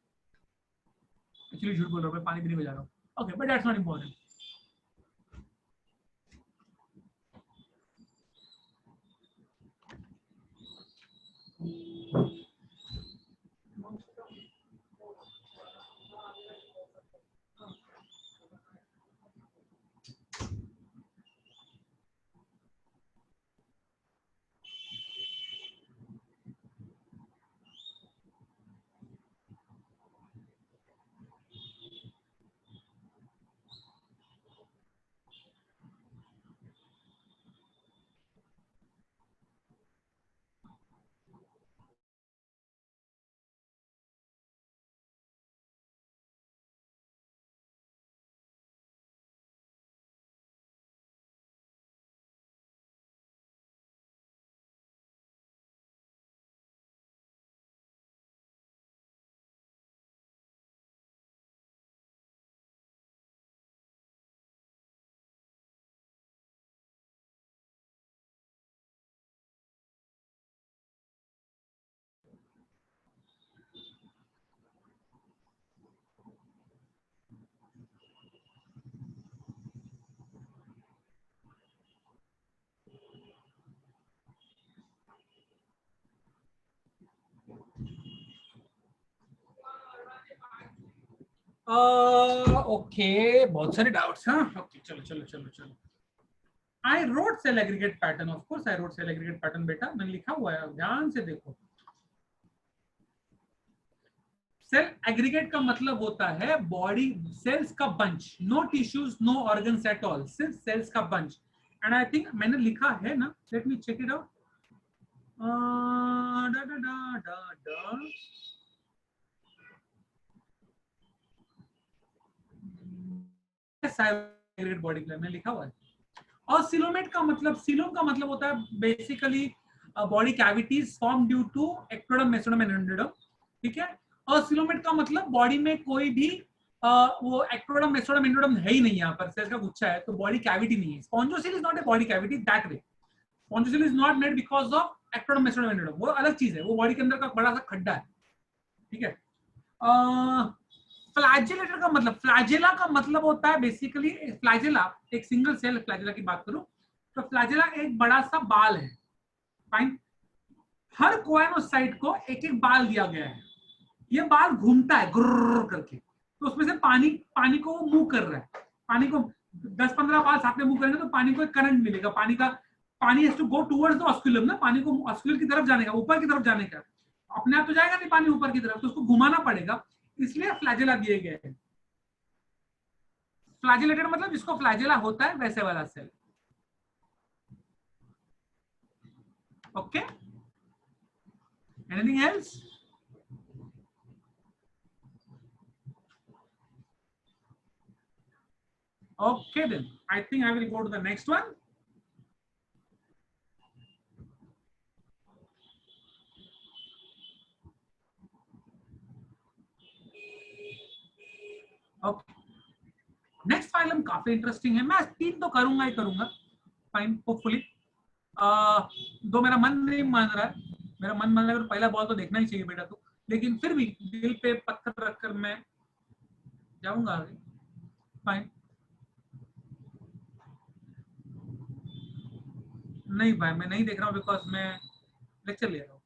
एक्चुअली झूठ बोल रहा हूँ, मैं पानी भी नहीं बजा रहा हूँ। Okay, but that's not important. Okay, बहुत सारे डाउट्स। हाँ, ओके, चलो चलो चलो चलो। I wrote cell aggregate pattern, of course I wrote cell aggregate pattern बेटा, मैंने लिखा हुआ है, ध्यान से देखो। सेल एग्रीगेट का मतलब होता है बॉडी सेल्स का bunch, no tissues, no organs at all, सिर्फ सेल्स का बंच। एंड आई थिंक मैंने लिखा है ना, let me check it out. Body plan में लिखा हुआ है। और सिलोमेट का मतलब, सिलोम का मतलब होता है basically body cavities form due to ectoderm, mesoderm and endoderm, ठीक है। और सिलोमेट का मतलब बॉडी में कोई भी वो एक्टोडर्म, मेसोडर्म, एंडोडर्म है ही नहीं, यहाँ पर सेल्स का गुच्छा है, तो बॉडी कैविटी नहीं है। Spongocoel is not a body cavity that way. Spongocoel is not made because of ectoderm, mesoderm, endoderm, वो अलग चीज है, वो बॉडी के अंदर का बड़ा सा खड्डा है, ठीक है। फ्लैजेलेटर का मतलब, फ्लैजेला का मतलब होता है बेसिकली, फ्लैजेला एक सिंगल सेल फ्लैजेला की बात करूं तो फ्लैजेला एक बड़ा सा बाल है, फाइन। हर कोएनोसाइट को एक एक बाल दिया गया है, ये बाल घूमता है गुर्र करके, तो उसमें से पानी को वो मूव कर रहा है। पानी को 10-15 बाल साथ में मूव करेंगे तो पानी को एक करंट मिलेगा, पानी has to go towards the osculum ना, पानी को ऑस्कुलर की तरफ जाने का, ऊपर की तरफ जाने का, अपने आप तो जाएगा नहीं पानी ऊपर की तरफ, तो उसको घुमाना पड़ेगा, इसलिए फ्लैजेला दिए गए हैं। फ्लैजेलेटेड मतलब जिसको फ्लैजेला होता है वैसे वाला cell, okay. Anything else? Okay, then I think I will go to the next one. Okay. Next phylum काफी इंटरेस्टिंग है, मैं 3 तो करूंगा ही करूंगा, फाइन, होपफुली। 2 मेरा मन नहीं मान रहा है, मेरा मन मान रहा है तो पहला बॉल तो देखना ही चाहिए बेटा, तो लेकिन फिर भी दिल पे पत्थर रखकर मैं जाऊंगा आगे, फाइन। नहीं भाई, मैं नहीं देख रहा हूँ बिकॉज मैं लेक्चर ले रहा हूँ।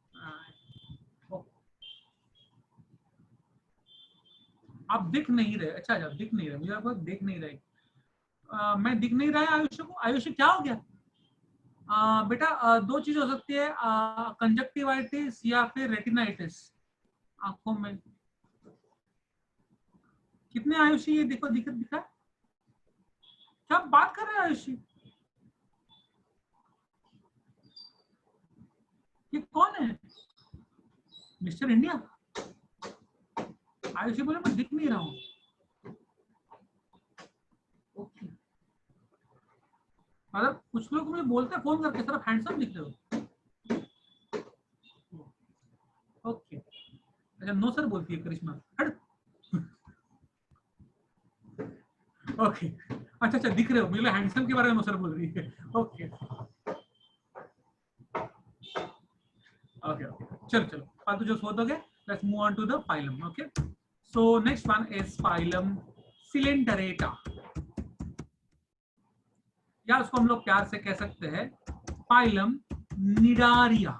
आप दिख नहीं रहे, अच्छा अच्छा, दिख नहीं रहे मुझे, आपको दिख नहीं रहे। मैं दिख नहीं रहा है आयुष्य को। आयुष्य क्या हो गया? बेटा 2 चीज हो सकती है, कंजक्टिवाइटिस या फिर रेटिनाइटिस आंखों में। कितने आयुषी ये देखो, दिखा क्या बात कर रहे हैं आयुषी? ये कौन है? Mister India? आयुषी बोले मैं दिख नहीं रहा हूँ। ओके, मतलब कुछ लोग मुझे बोलते हैं फोन करके, सिर्फ हैंडसम दिख रहे हो। ओके, अच्छा नो सर बोलती है करिश्मा, ओके। अच्छा अच्छा, दिख रहे हो, मुझे हैंडसम के बारे में नो सर बोल रही है। ओके चलो फालतू जो हो गए. Let's move on to the phylum. Okay, so next one is phylum Coelenterata, या उसको हम लोग प्यार से कह सकते हैं फाइलम निडारिया.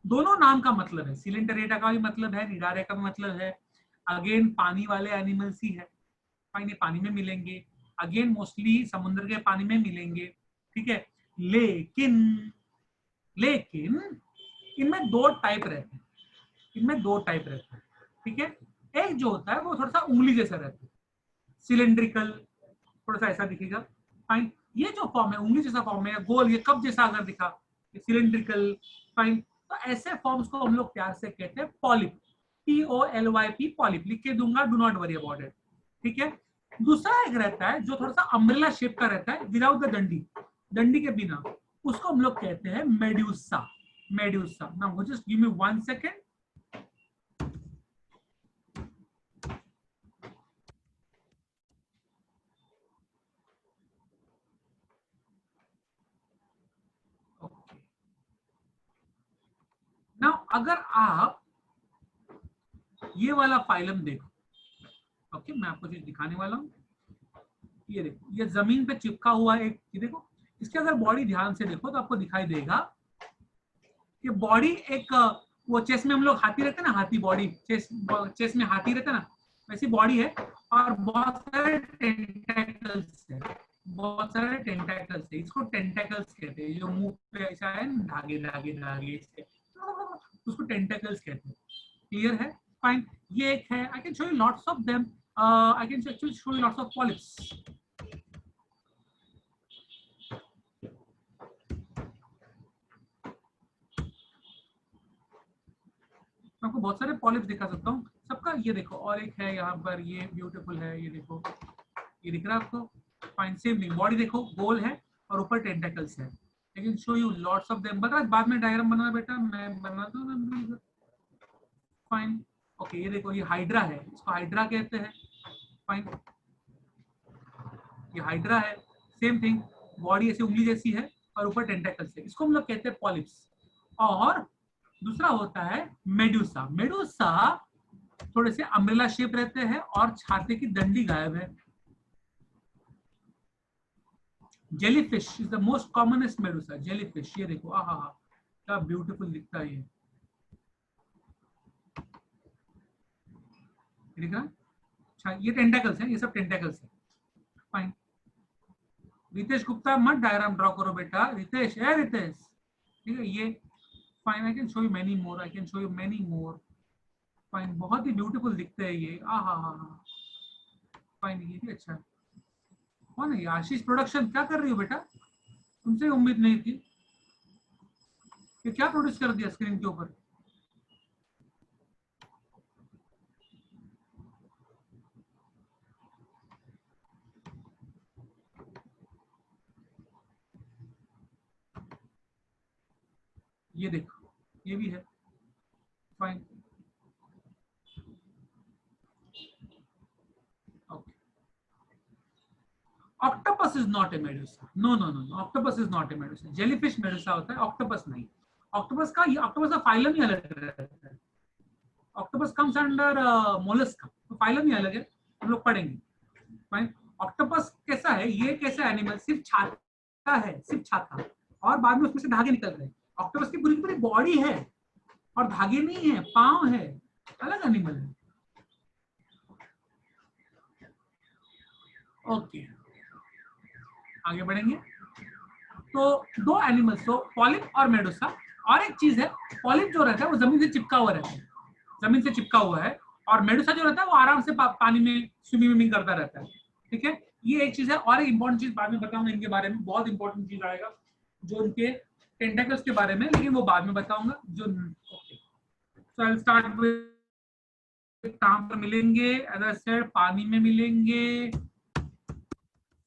दोनों नाम का मतलब है, सिलेंडरेटा का भी मतलब है, निडारिया का भी मतलब है. अगेन पानी वाले एनिमल्स ही है, पानी में मिलेंगे. अगेन मोस्टली समुद्र के पानी में मिलेंगे. ठीक है, लेकिन इनमें दो टाइप रहते हैं. ठीक है, एक जो होता है वो थोड़ा सा उंगली जैसा रहता है, सिलेंड्रिकल, थोड़ा सा ऐसा दिखेगा. फाइन, ये जो फॉर्म है उंगली जैसा फॉर्म है, गोल, ये कप जैसा अगर दिखा, सिलेंड्रिकल. फाइन, तो ऐसे फॉर्म्स को हम लोग प्यार से कहते हैं पॉलिप. POLYP, पॉलिप लिख के दूंगा, do not worry about it. ठीक है, दूसरा एक रहता है जो थोड़ा सा अम्ब्रेला शेप का रहता है, विदाउट द डंडी के बिना, उसको हम लोग कहते हैं medusa. Now just give me 1 second. Now अगर आप ये वाला फाइलम देखो, ओके, मैं आपको चीज दिखाने वाला हूं. ये देखो, ये जमीन पे चिपका हुआ है एक, ये देखो, इसके अगर बॉडी ध्यान से देखो तो आपको दिखाई देगा कि बॉडी एक, वो चेस में हम लोग हाथी रहते हैं ना, हाथी बॉडी, चेस में हाथी रहता है ना, वैसी बॉडी है. और बहुत सारे टेंटेकल्स है, इसको टेंटेकल्स कहते हैं. जो मुंह पे ऐसा है धागे से, उसको टेंटेकल्स कहते हैं. क्लियर है? फाइन, ये एक है. आई can show you lots of them. I can actually show you lots of polyps. मैं आपको बहुत सारे पॉलिप्स दिखा सकता हूँ सबका. ये देखो, और एक है यहाँ पर, ये ब्यूटीफुल है. ये देखो, ये दिख रहा है आपको? Fine, same thing. बॉडी देखो, गोल है और ऊपर टेंटेकल्स है. आई can show you lots of them. बता, बाद में डायग्राम बनाना बेटा, मैं बनाता हूँ. फाइन, ओके, ये देखो, ये हाइड्रा है, इसको हाइड्रा कहते हैं. फाइन, ये हाइड्रा है. सेम थिंग, बॉडी ऐसी उंगली जैसी है और ऊपर टेंटेकल्स है. इसको हम लोग कहते हैं पॉलिप्स. और दूसरा होता है मेडूसा थोड़े से अम्ब्रेला शेप रहते हैं और छाते की डंडी गायब है. Jellyfish is the most commonest Medusa. Jellyfish, ये देखो, आहा क्या ब्यूटीफुल दिखता है. ये दिख रहा है? अच्छा, ये टेंटेकल्स है, ये सब टेंटेकल्स है. फाइन, रितेश गुप्ता मत डायग्राम ड्रॉ करो बेटा. रितेश, ठीक है, ये fine. I can show you many more. Fine, बहुत ही ब्यूटीफुल दिखते हैं ये. फाइन, ये भी अच्छा है. कौन है ये? आशीष प्रोडक्शन. क्या कर रही हो बेटा? तुमसे उम्मीद नहीं थी. ये क्या प्रोड्यूस कर दिया स्क्रीन के ऊपर? ये देखो, ये भी है. Fine, okay. Octopus is not a medusa. No, octopus is not a medusa. Jellyfish medusa होता है, ऑक्टोपस नहीं. ऑक्टोपस का फाइलम ही अलग रहता है. ऑक्टोपस कम्स अंडर मोलस्का, तो फाइलम ही अलग है, हम लोग पढ़ेंगे. फाइन, ऑक्टोपस कैसा है? ये कैसा एनिमल? सिर्फ छाता और बाद में उसमें से धागे निकल रहे हैं. ऑक्टोपस की पूरी बॉडी है और धागे नहीं है, पांव है, अलग एनिमल है. ओके, आगे बढ़ेंगे. तो दो एनिमल्स, तो पॉलिप और मेडूसा. और एक चीज है, पॉलिप जो रहता है वो जमीन से चिपका हुआ है, और मेडूसा जो रहता है वो आराम से पानी में स्विमिंग करता रहता है. ठीक है, ये एक चीज है. और एक इंपॉर्टेंट चीज बाद में बताऊंगा इनके बारे में, बहुत इंपॉर्टेंट चीज आएगा जो इनके टेंटेकल्स के बारे में, लेकिन वो बाद में बताऊंगा. जो okay, so I will start with कहां पर मिलेंगे. एज आई सेड, पानी में मिलेंगे.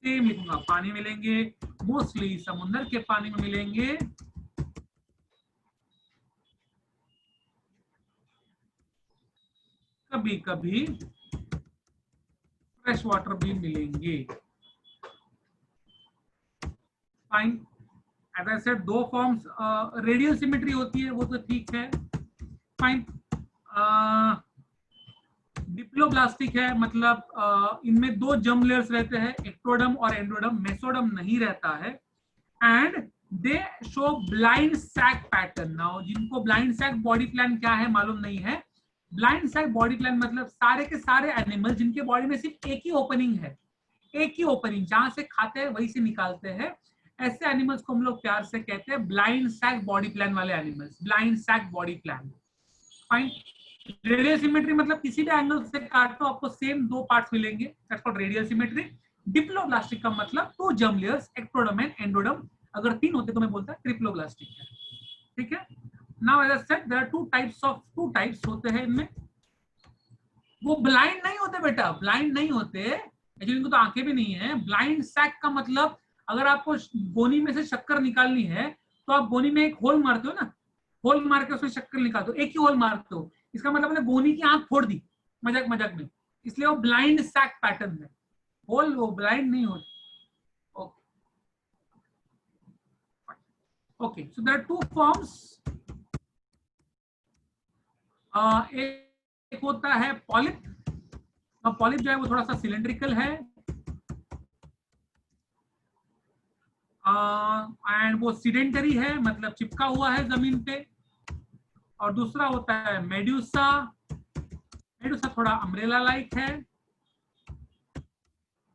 सेम लिखूंगा, पानी मिलेंगे. मोस्टली समुद्र के पानी में मिलेंगे. कभी कभी फ्रेश वाटर भी मिलेंगे. फाइन, एज आई सेड दो फॉर्म्स, रेडियल सिमेट्री होती है, वो तो ठीक है, फाइन। डिप्लोब्लास्टिक है, मतलब इनमें दो जर्म लेयर्स रहते हैं, एक्टोडर्म और एंडोडर्म, मेसोडर्म नहीं रहता है। And they show blind sac pattern. Now जिनको ब्लाइंड सैक बॉडी प्लान क्या है मालूम नहीं है, ब्लाइंड सैक बॉडी प्लान मतलब सारे के सारे एनिमल जिनके बॉडी में सिर्फ एक ही ओपनिंग है, एक ही ओपनिंग, जहां से खाते हैं वहीं से निकालते हैं, ऐसे एनिमल्स को हम लोग प्यार से कहते हैं ब्लाइंड सैक बॉडी प्लान वाले animals, blind sac body plan. Fine. Radial symmetry मतलब किसी भी एंगल से काटो आपको सेम दो पार्ट्स मिलेंगे, that's called radial symmetry. Diploblastic का मतलब two germ layers, ectoderm and endoderm, अगर तीन होते तो मैं बोलता ट्रिप्लोब्लास्टिक है, ठीक है। Now as I said there are two types होते हैं इनमें। वो ब्लाइंड नहीं होते बेटा, ब्लाइंड नहीं होते, एक्चुअली इनको तो आंखें भी नहीं है। ब्लाइंड सैक का मतलब अगर आपको गोनी में से शक्कर निकालनी है तो आप गोनी में एक होल मारते हो ना, होल मार के उसमें शक्कर निकालते हो, एक ही होल मारते हो, इसका मतलब मैंने गोनी की आंख फोड़ दी मजाक मजाक में, इसलिए वो ब्लाइंड सैक पैटर्न है, होल वो ब्लाइंड नहीं होती। Okay, so there are two forms. एक होता है पॉलिप। अब पॉलिप जो है वो थोड़ा सा सिलेंड्रिकल है, एंड वो सीडेंटरी है, मतलब चिपका हुआ है जमीन पे। और दूसरा होता है मेड्यूसा। मेड्यूसा थोड़ा अम्ब्रेला लाइक है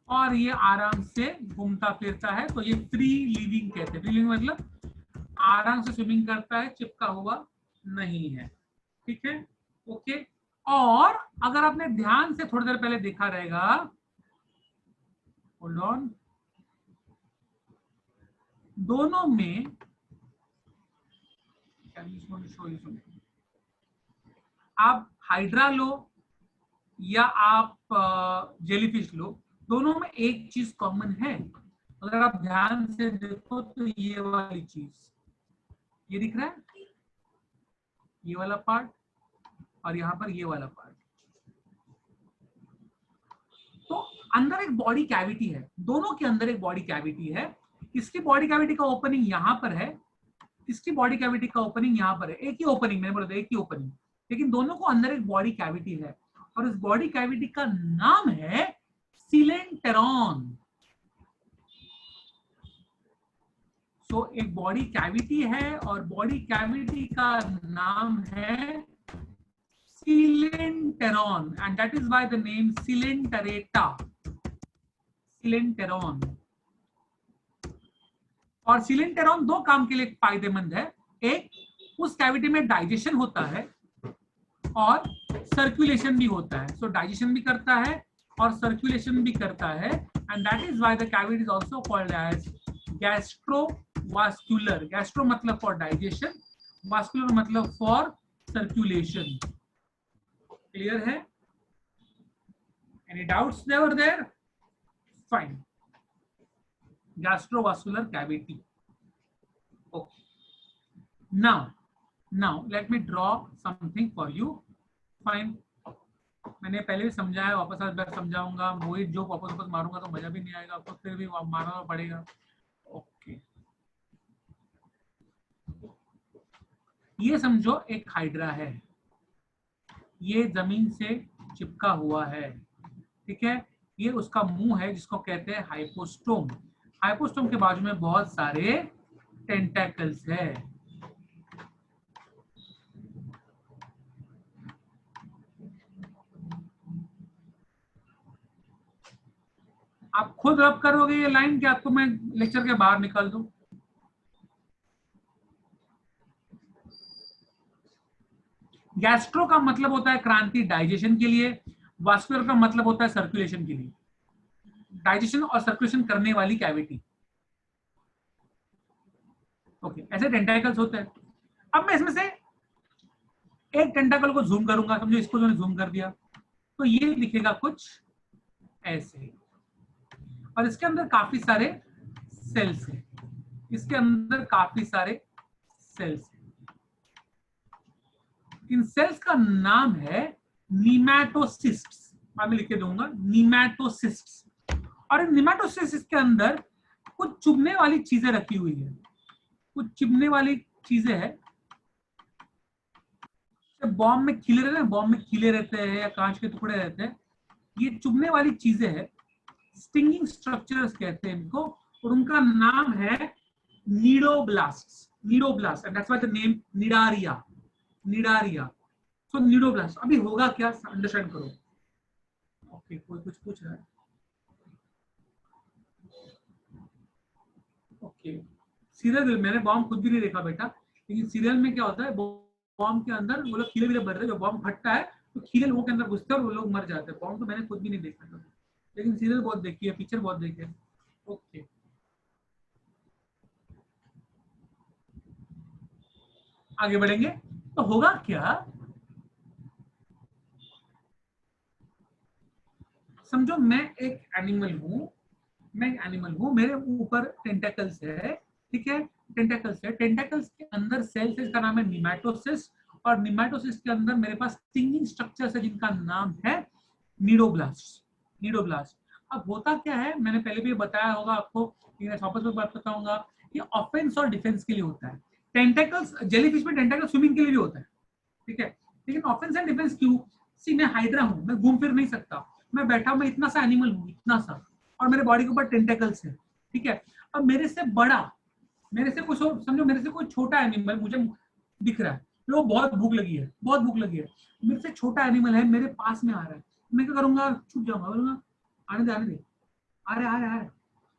और ये आराम से घूमता फिरता है, तो ये फ्री लिविंग कहते हैं। फ्री लिविंग मतलब आराम से स्विमिंग करता है, चिपका हुआ नहीं है, ठीक है, ओके। और अगर आपने ध्यान से थोड़ी देर पहले देखा रहेगा, होल्ड ऑन, दोनों में आप हाइड्रा लो या आप जेलीफिश लो, दोनों में एक चीज कॉमन है, अगर आप ध्यान से देखो तो ये वाली चीज, ये दिख रहा है, ये वाला पार्ट और यहाँ पर ये वाला पार्ट। तो अंदर एक बॉडी कैविटी है, दोनों के अंदर एक बॉडी कैविटी है। इसकी बॉडी कैविटी का ओपनिंग यहाँ पर है, इसकी बॉडी कैविटी का ओपनिंग यहाँ पर है, एक ही ओपनिंग, मैंने बोला था एक ही ओपनिंग, लेकिन दोनों को अंदर एक बॉडी कैविटी है और इस बॉडी कैविटी का नाम है सिलेंटेरॉन। सो एक बॉडी कैविटी है और बॉडी कैविटी का नाम है coelenteron, and that is why the name Coelenterata, coelenteron. और सिलेंटेरॉन दो काम के लिए फायदेमंद है, एक उस कैविटी में डाइजेशन होता है और सर्कुलेशन भी होता है, सो डाइजेशन भी करता है और सर्कुलेशन भी करता है, and that is why the cavity is also called as gastrovascular. Gastro मतलब फॉर डाइजेशन, वास्कुलर मतलब फॉर सर्कुलेशन। क्लियर है? Any doubts there? Fine. Gastrovascular cavity. Okay. Now let me draw something for you. Fine. मैंने पहले भी समझाया, वापस आज मैं समझाऊंगा। मोहित जो वापस मारूंगा तो मजा भी नहीं आएगा आपको, फिर भी मारना पड़ेगा। ओके, ये समझो एक हाइड्रा है, ये जमीन से चिपका हुआ है, ठीक है। ये उसका मुंह है जिसको कहते हैं हाइपोस्टोम। हाइपोस्टोम के बाजू में बहुत सारे टेंटेकल्स है। आप खुद रब करोगे ये लाइन कि आपको मैं लेक्चर के बाहर निकाल दूं? गैस्ट्रो का मतलब होता है क्रांति, डाइजेशन के लिए। वास्कुलर का मतलब होता है सर्कुलेशन के लिए, डाइजेशन और सर्कुलेशन करने वाली कैविटी। ओके, ऐसे टेंटाकल्स होते हैं। अब मैं इसमें से एक टेंटाकल को जूम करूंगा, समझो इसको मैंने जूम कर दिया तो ये दिखेगा कुछ ऐसे, और इसके अंदर काफी सारे सेल्स हैं, इसके अंदर काफी सारे सेल्स हैं। इन सेल्स का नाम है नीमैटोसिस्ट्स, मैं लिख के दूंगा नीमैटोसिस्ट्स। और इन नीमैटोसिस्ट्स के अंदर कुछ चुभने वाली चीजें रखी हुई है, कुछ चिपने वाली चीजें हैं, बॉम्ब में खिले रहते हैं, बॉम्ब में खिले रहते हैं या कांच के टुकड़े रहते हैं, ये चुभने वाली चीजें हैं, स्टिंगिंग स्ट्रक्चर्स कहते हैं इनको, और उनका नाम है cnidoblast, cnidoblast, and that's why the name Cnidaria, Cnidaria. So cnidoblast अभी होगा क्या, अंडरस्टैंड करो। ओके, कोई कुछ पूछ रहा है? ओके, सीरियल मैंने बॉम्ब खुद भी नहीं देखा बेटा, लेकिन सीरियल में क्या होता है, बॉम्ब के अंदर वो लोग खीले भर रहे, जो बॉम्ब फटता है तो खीले लोगों के अंदर घुसते हैं और वो लोग मर जाते हैं। बॉम्ब तो मैंने खुद भी नहीं देखा था, लेकिन सीरियल बहुत देखी है, पिक्चर बहुत देखी है। ओके, आगे बढ़ेंगे तो होगा क्या, समझो मैं एक एनिमल हूं, मैं एक एनिमल हूं, मेरे ऊपर टेंटेकल्स है, ठीक है, टेंटेकल्स है, टेंटेकल्स के अंदर सेल्स है, इसका नाम है निमैटोसिस, और निमैटोसिस के अंदर मेरे पास स्टिंगिंग स्ट्रक्चर्स है जिनका नाम है नीडोब्लास्ट, नीडोब्लास्ट। अब होता क्या है, मैंने पहले भी बताया होगा आपको, लेकिन वापस में बात बताऊंगा, ये ऑफेंस और डिफेंस के लिए होता है। टेंटेकल्स, जेलीफिश में टेंटेकल स्विमिंग के लिए भी होता है, ठीक है, लेकिन ऑफेंस एंड डिफेंस क्यों? सी मैं हाइड्रा हूं, मैं घूम फिर नहीं सकता, मैं बैठा, मैं इतना सा एनिमल हूं, इतना सा, और मेरे बॉडी के ऊपर टेंटेकल्स है, ठीक है। अब मेरे से बड़ा, मेरे से कुछ समझो, मेरे से कोई छोटा एनिमल मुझे दिख रहा है, वो बहुत भूख लगी है, बहुत भूख लगी है, मेरे से छोटा एनिमल है, मेरे पास में आ रहा है, मैं क्या करूंगा, छुप जाऊंगा, बोलूंगा आने दे, आने दे, अरे अरे अरे,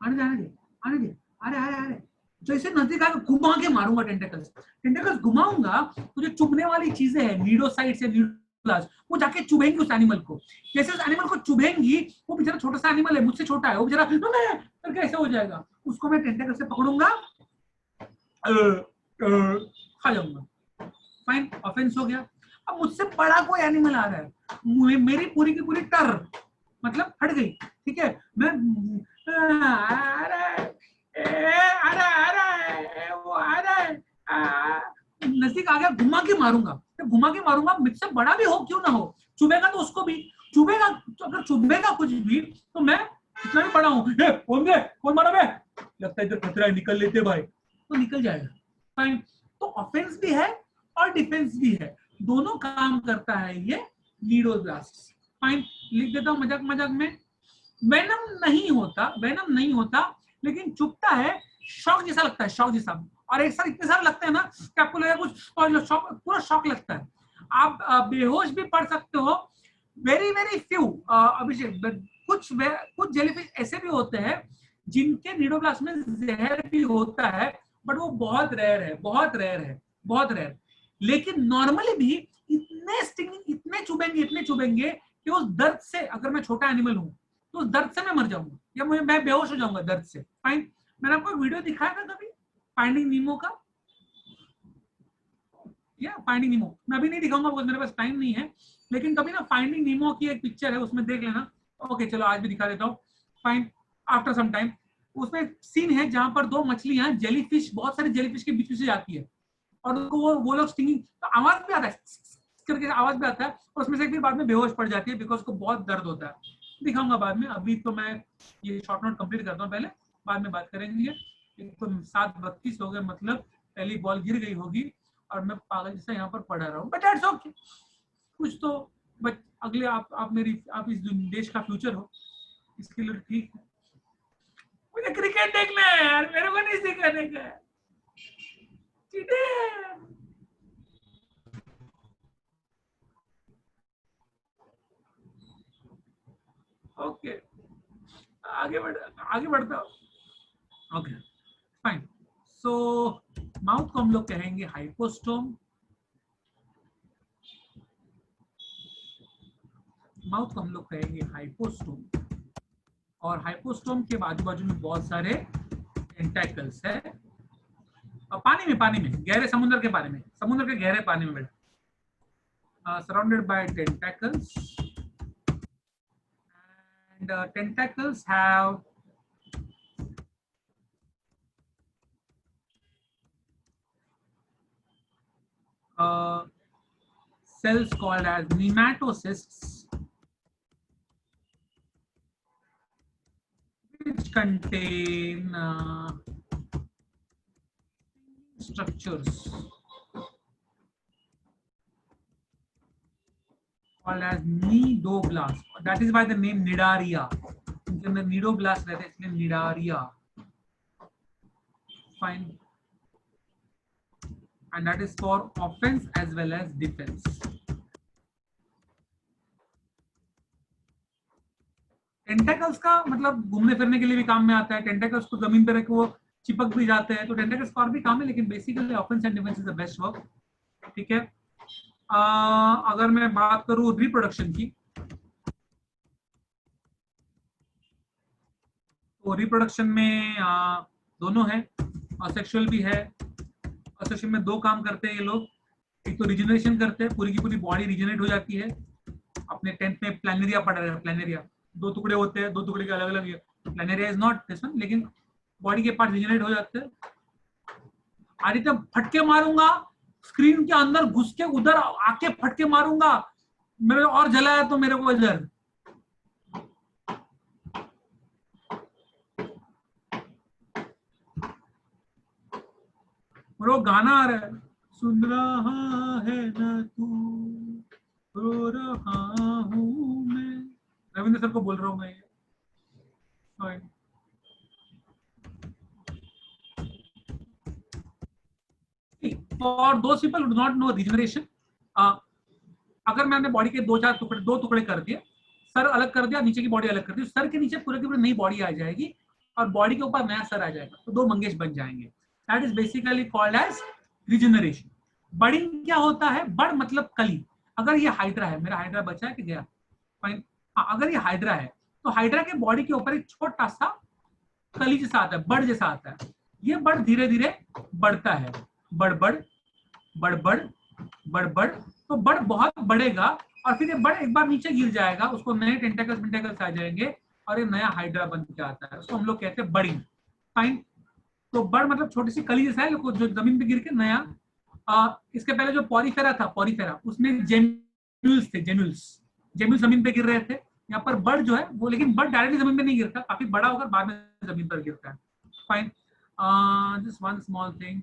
आने दे, आने दे, आने दे, अरे अरे अरे, जैसे नजदीक आकर घुमा के मारूंगा, टेंटेकल्स, टेंटेकल्स घुमाऊंगा तो जो चुभने वाली चीजें हैं, नीडोसाइट्स या नीडोब्लास्ट, वो जाके चुभेंगी उस एनिमल को। जैसे उस एनिमल को चुभेंगी, वो बेचारा छोटा सा एनिमल है, मुझसे छोटा है, वो बेचारा करके ऐसे हो जाएगा, उसको मैं टेंटेकल से पकड़ूंगा, खा जाऊंगा, फाइन, ऑफेंस हो गया। अब मुझसे बड़ा कोई एनिमल आ रहा है, मेरी पूरी की पूरी टर मतलब हट गई, ठीक है, मैं अरे अरे अरे वो आ रहा है, नजदीक आ गया, घुमा के मारूंगा, तो घुमा के मारूंगा, मुझसे बड़ा भी हो क्यों ना हो, चुभेगा तो उसको भी चुभेगा, तो अगर चुभेगा कुछ भी तो मैं कितना भी बड़ा हूं, कौन मारा मैं, लगता है इधर खतरा है, निकल लेते भाई, तो निकल जाएगा, फाइन। तो ऑफेंस भी है और डिफेंस भी है, दोनों काम करता है ये नीडोब्लास्ट, फाइन। लिख देता हूं मजाक मजाक में, वेनम नहीं होता, वेनम नहीं होता, लेकिन चुभता है, शॉक जैसा लगता है, शॉक जैसा, और एक साथ इतने सारे लगते हैं ना कि आपको लगेगा कुछ, और शॉक, पूरा शॉक लगता है, आप बेहोश भी पड़ सकते हो, वेरी वेरी फ्यू, अभिषेक, कुछ जेलीफिश ऐसे भी होते हैं जिनके नीडोब्लास्ट में जहर भी होता है, बट वो बहुत रेयर है, बहुत रेयर है, बहुत रेयर, लेकिन नॉर्मली भी इतने स्टिंगिंग, इतने चुभेंगे कि उस दर्द से, अगर मैं छोटा एनिमल हूं तो उस दर्द से मैं मर जाऊंगा, या मैं बेहोश हो जाऊंगा दर्द से, फाइन। मैंने आपको एक वीडियो दिखाया था कभी फाइंडिंग नीमो का, या फाइंडिंग नीमो मैं अभी नहीं दिखाऊंगा बिकॉज़ मेरे पास टाइम नहीं है, लेकिन कभी ना फाइंडिंग नीमो की एक पिक्चर है, उसमें देख लेना। ओके चलो आज भी दिखा देता हूँ, फाइन, आफ्टर सम टाइम। उसमें सीन है जहां पर दो मछलियां, जेलीफिश, बहुत सारी जेलीफिश के बीच में से जाती है, और उनको वो लोग स्टिंगिंग, तो आवाज भी आता है, करके आवाज भी आता है, और उसमें से एक भी बाद में बेहोश पड़ जाती है बिकॉज उसको बहुत दर्द होता है। दिखाऊंगा बाद में, अभी तो मैं ये शॉर्ट नोट कंप्लीट करता हूँ पहले, बाद में बात करेंगे। एक तो 7:32 हो गए, मतलब पहली बॉल गिर गई होगी और मैं पागल जैसा यहाँ पर पढ़ा रहा हूँ, बट इट्स ओके, कुछ तो बट अगले आप इस देश का फ्यूचर हो, इसके लिए ठीक है। मुझे क्रिकेट देखना है यार, मेरे को नहीं सिखाने का है, ओके आगे बढ़ता हूँ, ओके फाइन। सो माउथ को हम लोग कहेंगे हाइपोस्टोम, माउथ को हम लोग कहेंगे हाइपोस्टोम, और हाइपोस्टोम के बाजू बाजू में बहुत सारे टेंटाकल्स है, और पानी में गहरे समुद्र के पानी में, समुद्र के गहरे पानी में बैठे, surrounded by tentacles, and tentacles have cells called as nematocysts, which contain structures called as nidoblast. That is why the name nidaria. इनके अंदर nidoblast रहते हैं, इसलिए nidaria. Fine. And that is for offense as well as defense. Tentacles का मतलब घूमने फिरने के लिए भी काम में आता है. टेंटेकल्स को जमीन पे रख के वो चिपक भी जाते हैं, तो टेंटेकल्स का और भी काम है, लेकिन basically offence and defence is the best work. ठीक है. अगर मैं बात करूं रिप्रोडक्शन की, तो रिप्रोडक्शन में दोनों है, असेक्सुअल भी है. असेक्सुअल में दो काम करते हैं ये लोग. एक तो रिजनरेशन करते हैं, पूरी की पूरी बॉडी रिजनरेट हो जाती है. अपने 10th में प्लैनेरिया पढ़ा रहे हैं. प्लैनेरिया दो टुकड़े होते हैं, दो टुकड़े के अलग अलग. Planaria is not this one, लेकिन बॉडी के पार्ट रिजनरेट हो जाते हैं. आदित्य फटके मारूंगा, स्क्रीन के अंदर घुस के उधर आके फटके मारूंगा, मेरे और जलाया तो मेरे को इधर. वो गाना आ रहा है, सुन रहा है ना तू, रो रहा हूं मैं. रविंद्र सर को बोल रहा हूं मैं. For those people who do not know regeneration, अगर मैंने बॉडी के दो टुकड़े कर दिए, सर अलग कर दिया, नीचे की बॉडी अलग कर दी, सर के नीचे पूरे की पूरी नई बॉडी आ जाएगी और बॉडी के ऊपर नया सर आ जाएगा, तो दो मंगेश बन जाएंगे. That is basically called as regeneration. Budding क्या होता है? बड मतलब कली. अगर ये हाइड्रा है, मेरा हाइड्रा बचा है कि गया? फाइन. अगर ये हाइड्रा है तो हाइड्रा के बॉडी के ऊपर एक छोटा सा कली जैसा आता है, बड़ जैसा आता है. ये बड़ धीरे धीरे बढ़ता है, बड़ तो बड़ बहुत बढ़ेगा और फिर ये बड़ एक बार नीचे गिर जाएगा, उसको नए टेंटेकल्स आ जाएंगे और ये नया हाइड्रा बन के आता है. उसको हम लोग कहते हैं बडिंग. फाइन. तो बड़ मतलब छोटी सी कली जैसा है जो जमीन पे गिर के नया. इसके पहले जो पॉरीफेरा उसमें जेम्यूल्स थे. जेम्यूल्स जमीन पे गिर रहे थे. यहाँ पर बड़ जो है वो, लेकिन बड़ डायरेक्टली जमीन पे नहीं गिरता, काफी बड़ा होकर बाद में जमीन पर गिरता है. Fine. Just one small thing.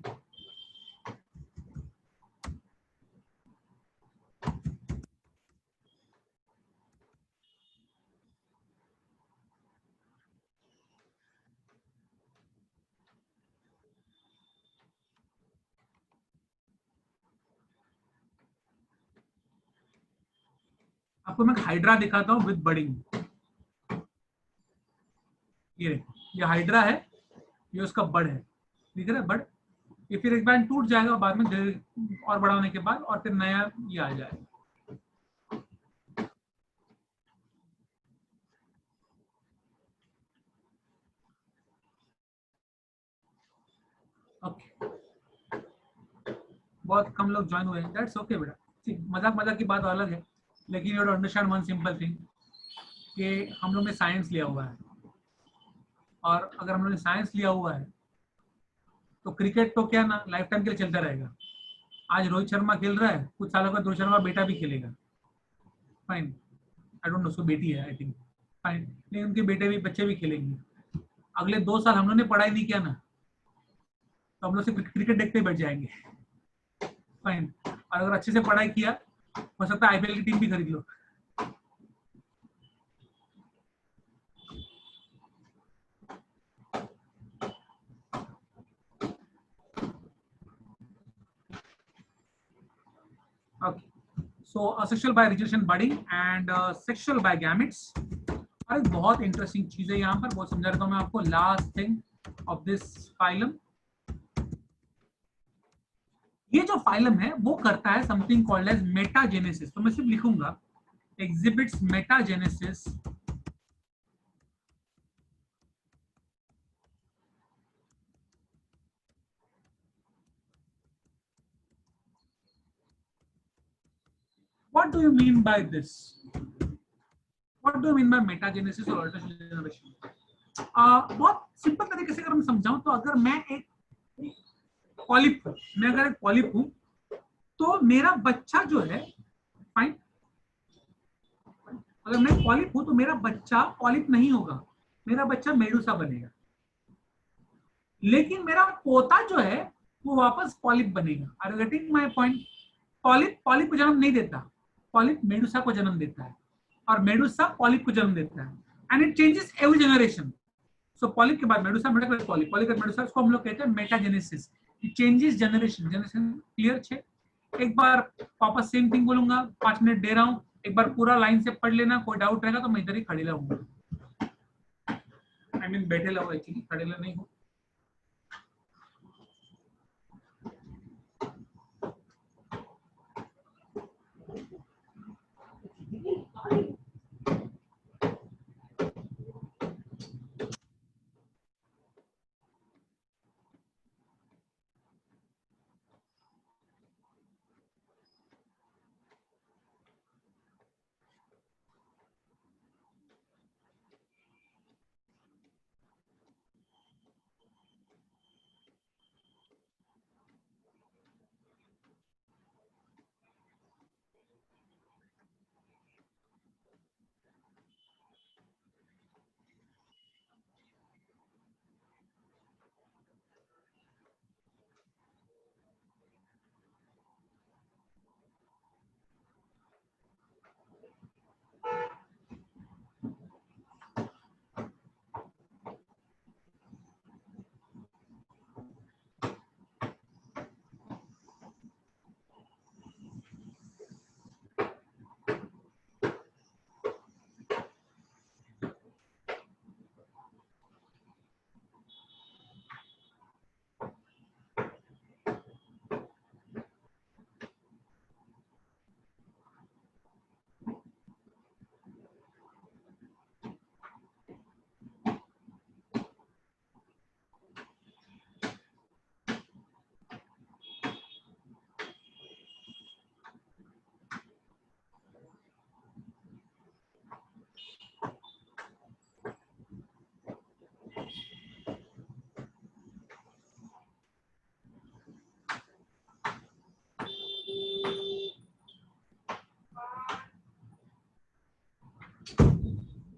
आपको मैं हाइड्रा दिखाता हूँ विद बडिंग. ये हाइड्रा है, ये उसका बड़ है. दिख रहा है बड़? ये फिर एक बार टूट जाएगा बाद में और बड़ा होने के बाद, और फिर नया ये आ जाएगा. ओके. बहुत कम लोग ज्वाइन हुए हैं. दैट्स ओके बेटा. मजाक की बात अलग है, लेकिन you have to understand one simple thing, कि हम लोग ने साइंस लिया हुआ है, और अगर हम लोग ने साइंस लिया हुआ है तो क्रिकेट तो क्या ना लाइफ टाइम के लिए चलता रहेगा. आज रोहित शर्मा खेल रहा है, कुछ सालों बाद रोहित शर्मा बेटा भी खेलेगा. फाइन. आई डोंट नो, उसको बेटी है आई थिंक. फाइन. लेकिन उनके बेटे भी, बच्चे भी खेलेंगे. अगले 2 साल हम लोग ने पढ़ाई नहीं किया ना, तो हम लोग सिर्फ क्रिकेट देखते बैठ जाएंगे. फाइन. और अगर अच्छे से पढ़ाई किया, हो सकता है आईपीएल की टीम भी खरीद लो. Okay. So asexual by regeneration budding and sexual by gametes. और एक बहुत इंटरेस्टिंग चीज है यहाँ पर, वो समझा रहा हूँ मैं आपको. Last thing of this phylum, ये जो फाइलम है वो करता है समथिंग कॉल्ड एज मेटाजेनेसिस. तो मैं सिर्फ लिखूंगा exhibits metagenesis. What do you mean by this? What do you mean by metagenesis or artificial generation? बहुत सिंपल तरीके से अगर मैं समझाऊं तो, अगर मैं एक पॉलिप हूं, तो मेरा बच्चा जो है, फाइन, अगर मैं पॉलिप हूं तो मेरा बच्चा पॉलिप नहीं होगा, मेरा बच्चा मेडूसा बनेगा. लेकिन मेरा पोता जो है वो वापस पॉलिप बनेगा। Are you getting my point? Polyp polyp को जन्म नहीं देता, पॉलिप मेडुसा को जन्म देता है और मेडुसा पॉलिप को जन्म देता है and it changes every generation. So polyp के बाद मेडुसा, मेडुसा के पॉलिप, पॉलिप के मेडुसा, इसको हम लोग कहते हैं metagenesis. It changes generation, generation clear छे? एक बार वापस सेम थिंग बोलूंगा, 5 मिनट दे रहा हूं, एक बार पूरा लाइन से पढ़ लेना, कोई डाउट रहेगा तो मैं इधर ही खड़े रहूंगा। आई मीन बैठे रहो, एक्चुअली खड़े नहीं हो।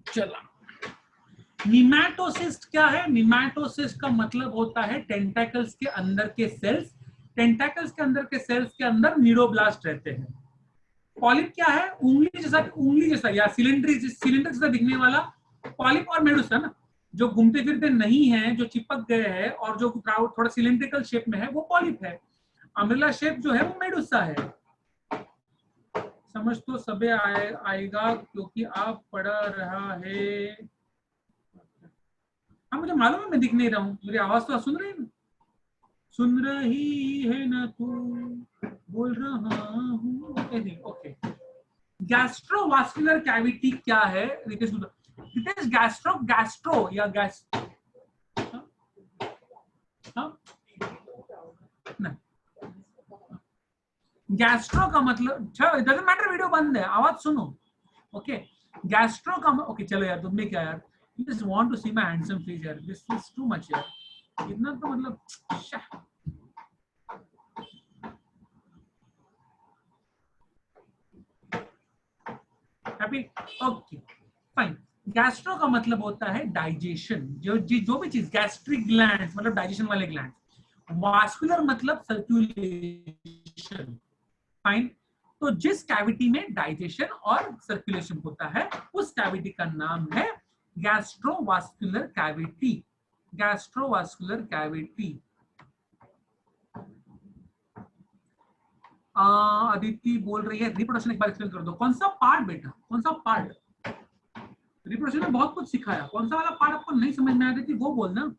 चला, निमैटोसिस्ट क्या है? निमैटोसिस्ट का मतलब होता है टेंटाकल्स के अंदर के सेल्स, टेंटाकल्स के अंदर के सेल्स के अंदर न्यूरोब्लास्ट रहते हैं। पॉलिप क्या है? उंगली जैसा या सिलेंडर जैसा दिखने वाला पॉलिप और मेडुसा ना, जो घूमते फिरते नहीं है, जो चिपक गए हैं और जो थोड़ा सिलेंड्रिकल शेप में है, वो पॉलिप है। अम्ब्रेला शेप जो है वो मेडुसा है। समझ तो सबे आएगा क्योंकि आप पढ़ा रहा है। हाँ, मुझे मालूम है मैं दिख नहीं रहा हूँ, मेरी आवाज तो सुन रही है ना? सुन रही है ना तू, बोल रहा हूँ। ओके, गैस्ट्रोवास्कुलर कैविटी क्या है? रितेश गैस्ट्रो या गैस, गैस्ट्रो का मतलब, डजंट मैटर, वीडियो बंद है, आवाज सुनो। ओके, गैस्ट्रो का ओके, चलो यार तुम भी क्या यार, you just want to see my handsome face यार, this is too much यार, इतना तो मतलब हैप्पी। ओके फाइन, गैस्ट्रो का मतलब होता है डाइजेशन, जो भी चीज, गैस्ट्रिक ग्लैंड्स मतलब डाइजेशन वाले ग्लैंड, वास्कुलर मतलब सर्कुलेशन। फाइन, तो जिस कैविटी में डाइजेशन और सर्कुलेशन होता है उस कैविटी का नाम है gastrovascular cavity. Gastrovascular cavity. Aditi बोल रही है रिप्रोडक्शन एक बार एक्सप्लेन कर दो। कौन सा पार्ट बेटा, कौन सा पार्ट? रिप्रोडक्शन में बहुत कुछ सिखाया, कौन सा वाला पार्ट आपको नहीं समझ में आ रही थी वो बोलना।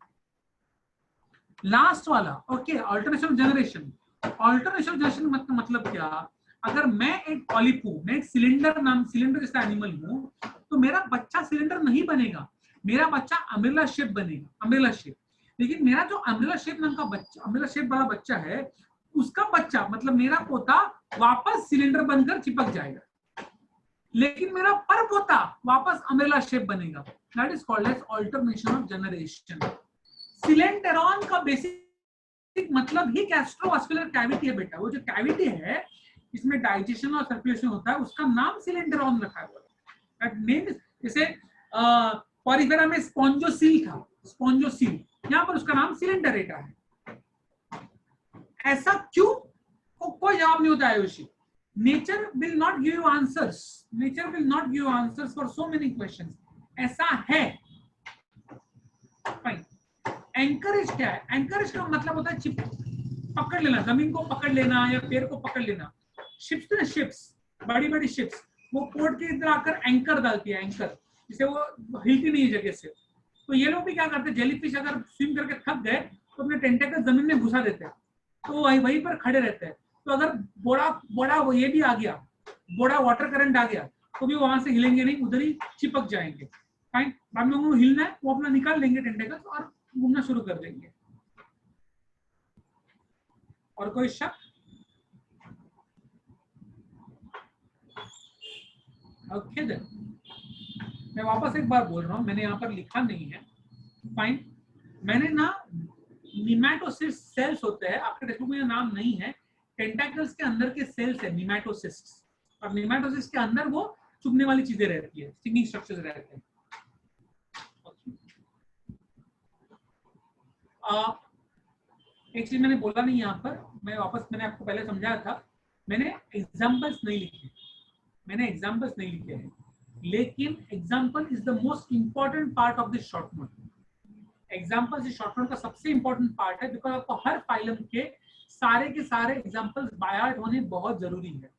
लास्ट वाला, okay, alternation generation. Alternation generation मतलब क्या? अगर मैं एक पॉलिप हूं, मैं एक सिलेंडर जैसा एनिमल हूं, तो मेरा बच्चा सिलेंडर नहीं बनेगा, मेरा बच्चा अम्ब्रेला शेप बनेगा, अम्ब्रेला शेप। लेकिन मेरा जो अम्ब्रेला शेप नाम का बच्चा, अम्ब्रेला शेप वाला बच्चा है, उसका बच्चा मतलब मेरा पोता वापस सिलेंडर बनकर चिपक जाएगा, लेकिन मेरा पर पोता वापस अम्ब्रेला शेप बनेगा। That is called as alternation of generation. Coelenteron का बेसिक मतलब ही गैस्ट्रोवास्कुलर कैविटी है बेटा। वो जो कैविटी है इसमें डाइजेशन और सर्कुलेशन होता है, उसका नाम सिलेंडरॉन रखा हुआ है। दैट मींस जैसे पॉरीफेरा में स्पॉन्जोसील था, स्पॉन्जोसील, यहाँ पर उसका नाम सिलेंडरेटा है। ऐसा क्यों? कोई जवाब नहीं होता Ayushi. Nature will not give you answers. Nature will not give you answers for so many questions. ऐसा है. फाइन. एंकरेज क्या है? एंकरेज का मतलब होता है पकड़ लेना, जमीन को पकड़ लेना या पेड़ को पकड़ लेना. शिप्स ना, शिप्स, बड़ी बड़ी शिप्स, वो पोर्ट के इधर आकर एंकर डालती है, एंकर, जिसे वो हिलती नहीं है जगह से. तो ये लोग भी क्या करते हैं, जेलीफिश अगर स्विम करके थक गए तो अपने टेंटेकल जमीन में घुसा देते हैं, तो वहीं पर खड़े रहते हैं. तो अगर बड़ा ये भी आ गया, बड़ा वाटर करंट आ गया, तो भी वहां से हिलेंगे नहीं, उधर ही चिपक जाएंगे. फाइन. बाद में उनको हिलना है, वो अपना निकाल लेंगे टेंटेकल और घूमना शुरू कर देंगे. और कोई शक? Okay then. मैं वापस एक बार बोल रहा हूं, मैंने यहाँ पर लिखा नहीं है. फाइन. मैंने ना निमैटोसिस्ट सेल्स होते हैं, आपके टेक्स्ट बुक में नाम नहीं है. टेंटाकल्स के अंदर के सेल्स है निमैटोसिस्ट. और निमैटोसिस्ट के अंदर वो चुभने वाली चीजें रहती है, स्टिंगिंग स्ट्रक्चर्स रहते हैं. एक चीज मैंने बोला नहीं यहाँ पर, मैंने आपको पहले समझाया था, मैंने एग्जाम्पल्स नहीं लिखे हैं, लेकिन example is the most important part of this short note. Examples इस शॉर्ट नोट का सबसे इंपॉर्टेंट पार्ट है, बिकॉज आपको हर फाइलम के सारे एग्जाम्पल्स बाय हार्ट होने बहुत जरूरी है.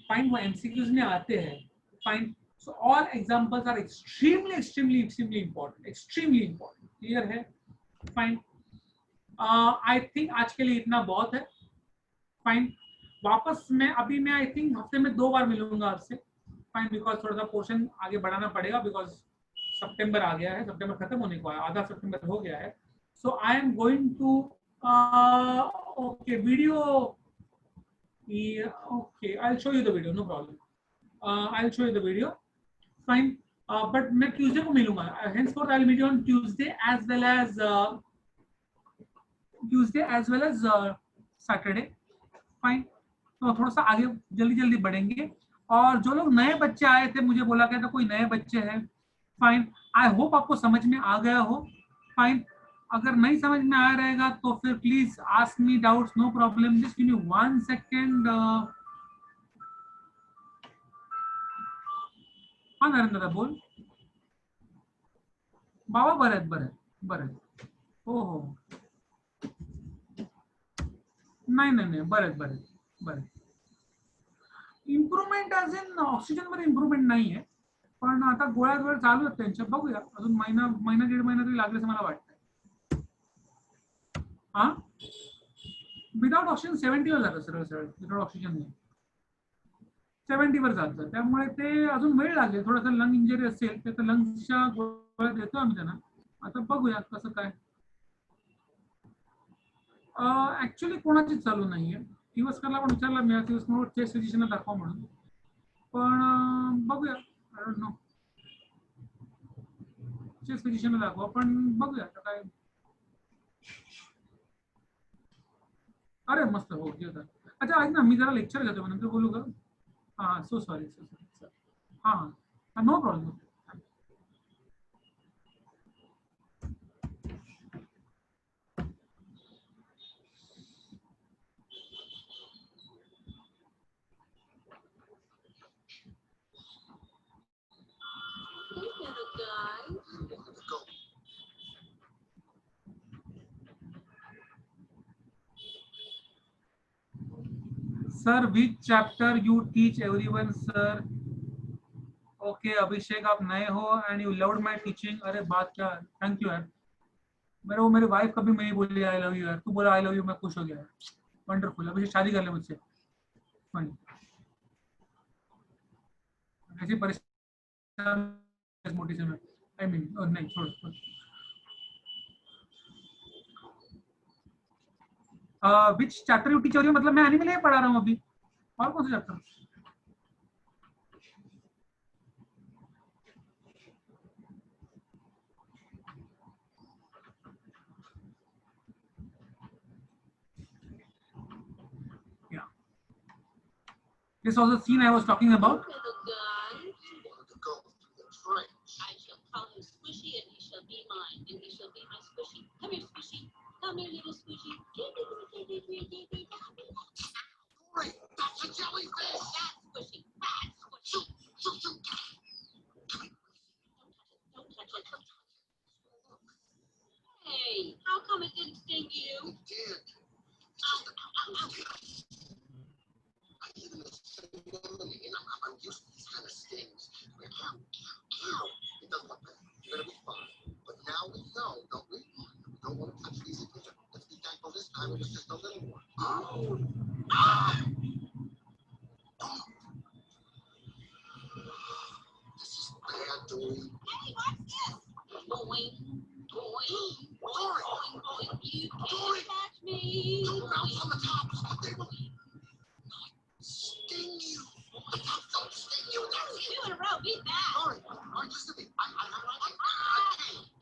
फाइन. वो एमसीक्यूज में आते हैं. Fine. So all examples are extremely important. Clear है? फाइन. आई थिंक आज के लिए इतना बहुत है. फाइन. वापस मैं आई थिंक हफ्ते में 2 बार मिलूंगा आपसे. फाइन. बिकॉज थोड़ा सा पोर्शन आगे बढ़ाना पड़ेगा, बिकॉज सितंबर आ गया है, सितंबर खत्म होने को है, आधा सितंबर हो गया है. So I am going to okay video. Okay, I will show you the video, no problem. I will show you the video. Fine. But मैं ट्यूसडे को मिलूंगा. henceforth I will meet you on Tuesday as well as Saturday. Fine. तो थोड़ा सा आगे जल्दी बढ़ेंगे. और जो लोग नए बच्चे आए थे, मुझे बोला गया था कोई नए बच्चे हैं. फाइन. आई होप आपको समझ में आ गया हो. फाइन. अगर नहीं समझ में आ रहेगा तो फिर please ask me doubts, no problem. Just give me 1 second. हाँ नरेंद्र बोल. बाबा बरेत. ओहो. नाही बरेत. इम्प्रूव्हमेंट ॲज इन ऑक्सिजन मध्ये इम्प्रूव्हमेंट नाही आहे, पण आता गोळ्या चालू आहेत त्यांच्या. बघूया, अजून महिना 1.5 महिना तरी लागेल असं मला वाटतंय. हा. विदाउट ऑक्सिजन 70 वर जातं सरळ. विदाउट ऑक्सिजन नाही 70 वर जातं. त्यामुळे ते अजून वेळ लागेल. थोडंसं लंग इंजरी असेल तर लंग्सच्या गोळ्या देतो आम्ही त्यांना. आता बघूया कसं काय. ऍक्च्युली कोणाचीच चालू नाहीये. दिवसकरला पण विचारला मी, दिवसकर चेस्ट फिजिशियनला दाखवा म्हणून, पण बघूया. I don't know. चेस्ट फिजिशियनला दाखवा, पण बघूया आता काय. अरे मस्त. हो ठीक आहे. अच्छा ऐक ना, मी जरा लेक्चर घेतो, नंतर बोलू का? हां सो सॉरी. हां no problem. Sir which chapter you teach everyone sir? Okay Abhishek, आप नए हो and you loved my teaching. अरे बात क्या, थैंक यू यार. मेरी वाइफ कभी नहीं बोली आई लव यू यार. तू बोला आई लव यू, मैं खुश हो गया. वंडरफुल. अभिषेक शादी कर ले मुझसे. फाइन. ऐसी परेशान मोटी से मैं, आई मीन नहीं छोड़. विच चैप्टर यू टीच हो रही हो, मतलब मैं एनिमल ही पढ़ा रहा हूँ अभी. और कौन सा chapter? This was the scene I was talking about. I shall call him Squishy, and he shall be mine, and he shall be my Squishy. Come here, Squishy. Come here, little Squishy. Give me. just a little more. This is bad, Dory. Hey, watch this. Boing, boing, boing, boing, boing. You can't catch me. Don't bounce on the tops. They will sting you. The tops don't sting you. That's it. 2 in a row. Beat that. Sorry. All right, just a minute. I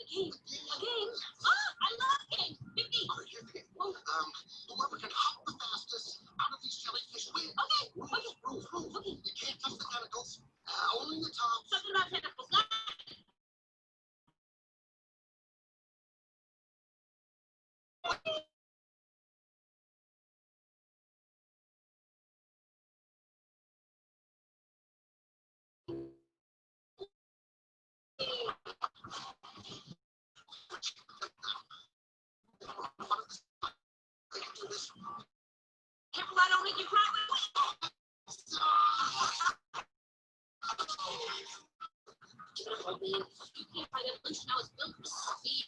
A game. A game. Oh, I love games. 50. all right, here's the game. Whoever can hop the fastest out of these jellyfish wins. Okay. Rules. Okay. You can't touch the tentacles. Only the tops. Something about tentacles. Careful, I don't make you cry. You can't fight evolution. I was built for speed.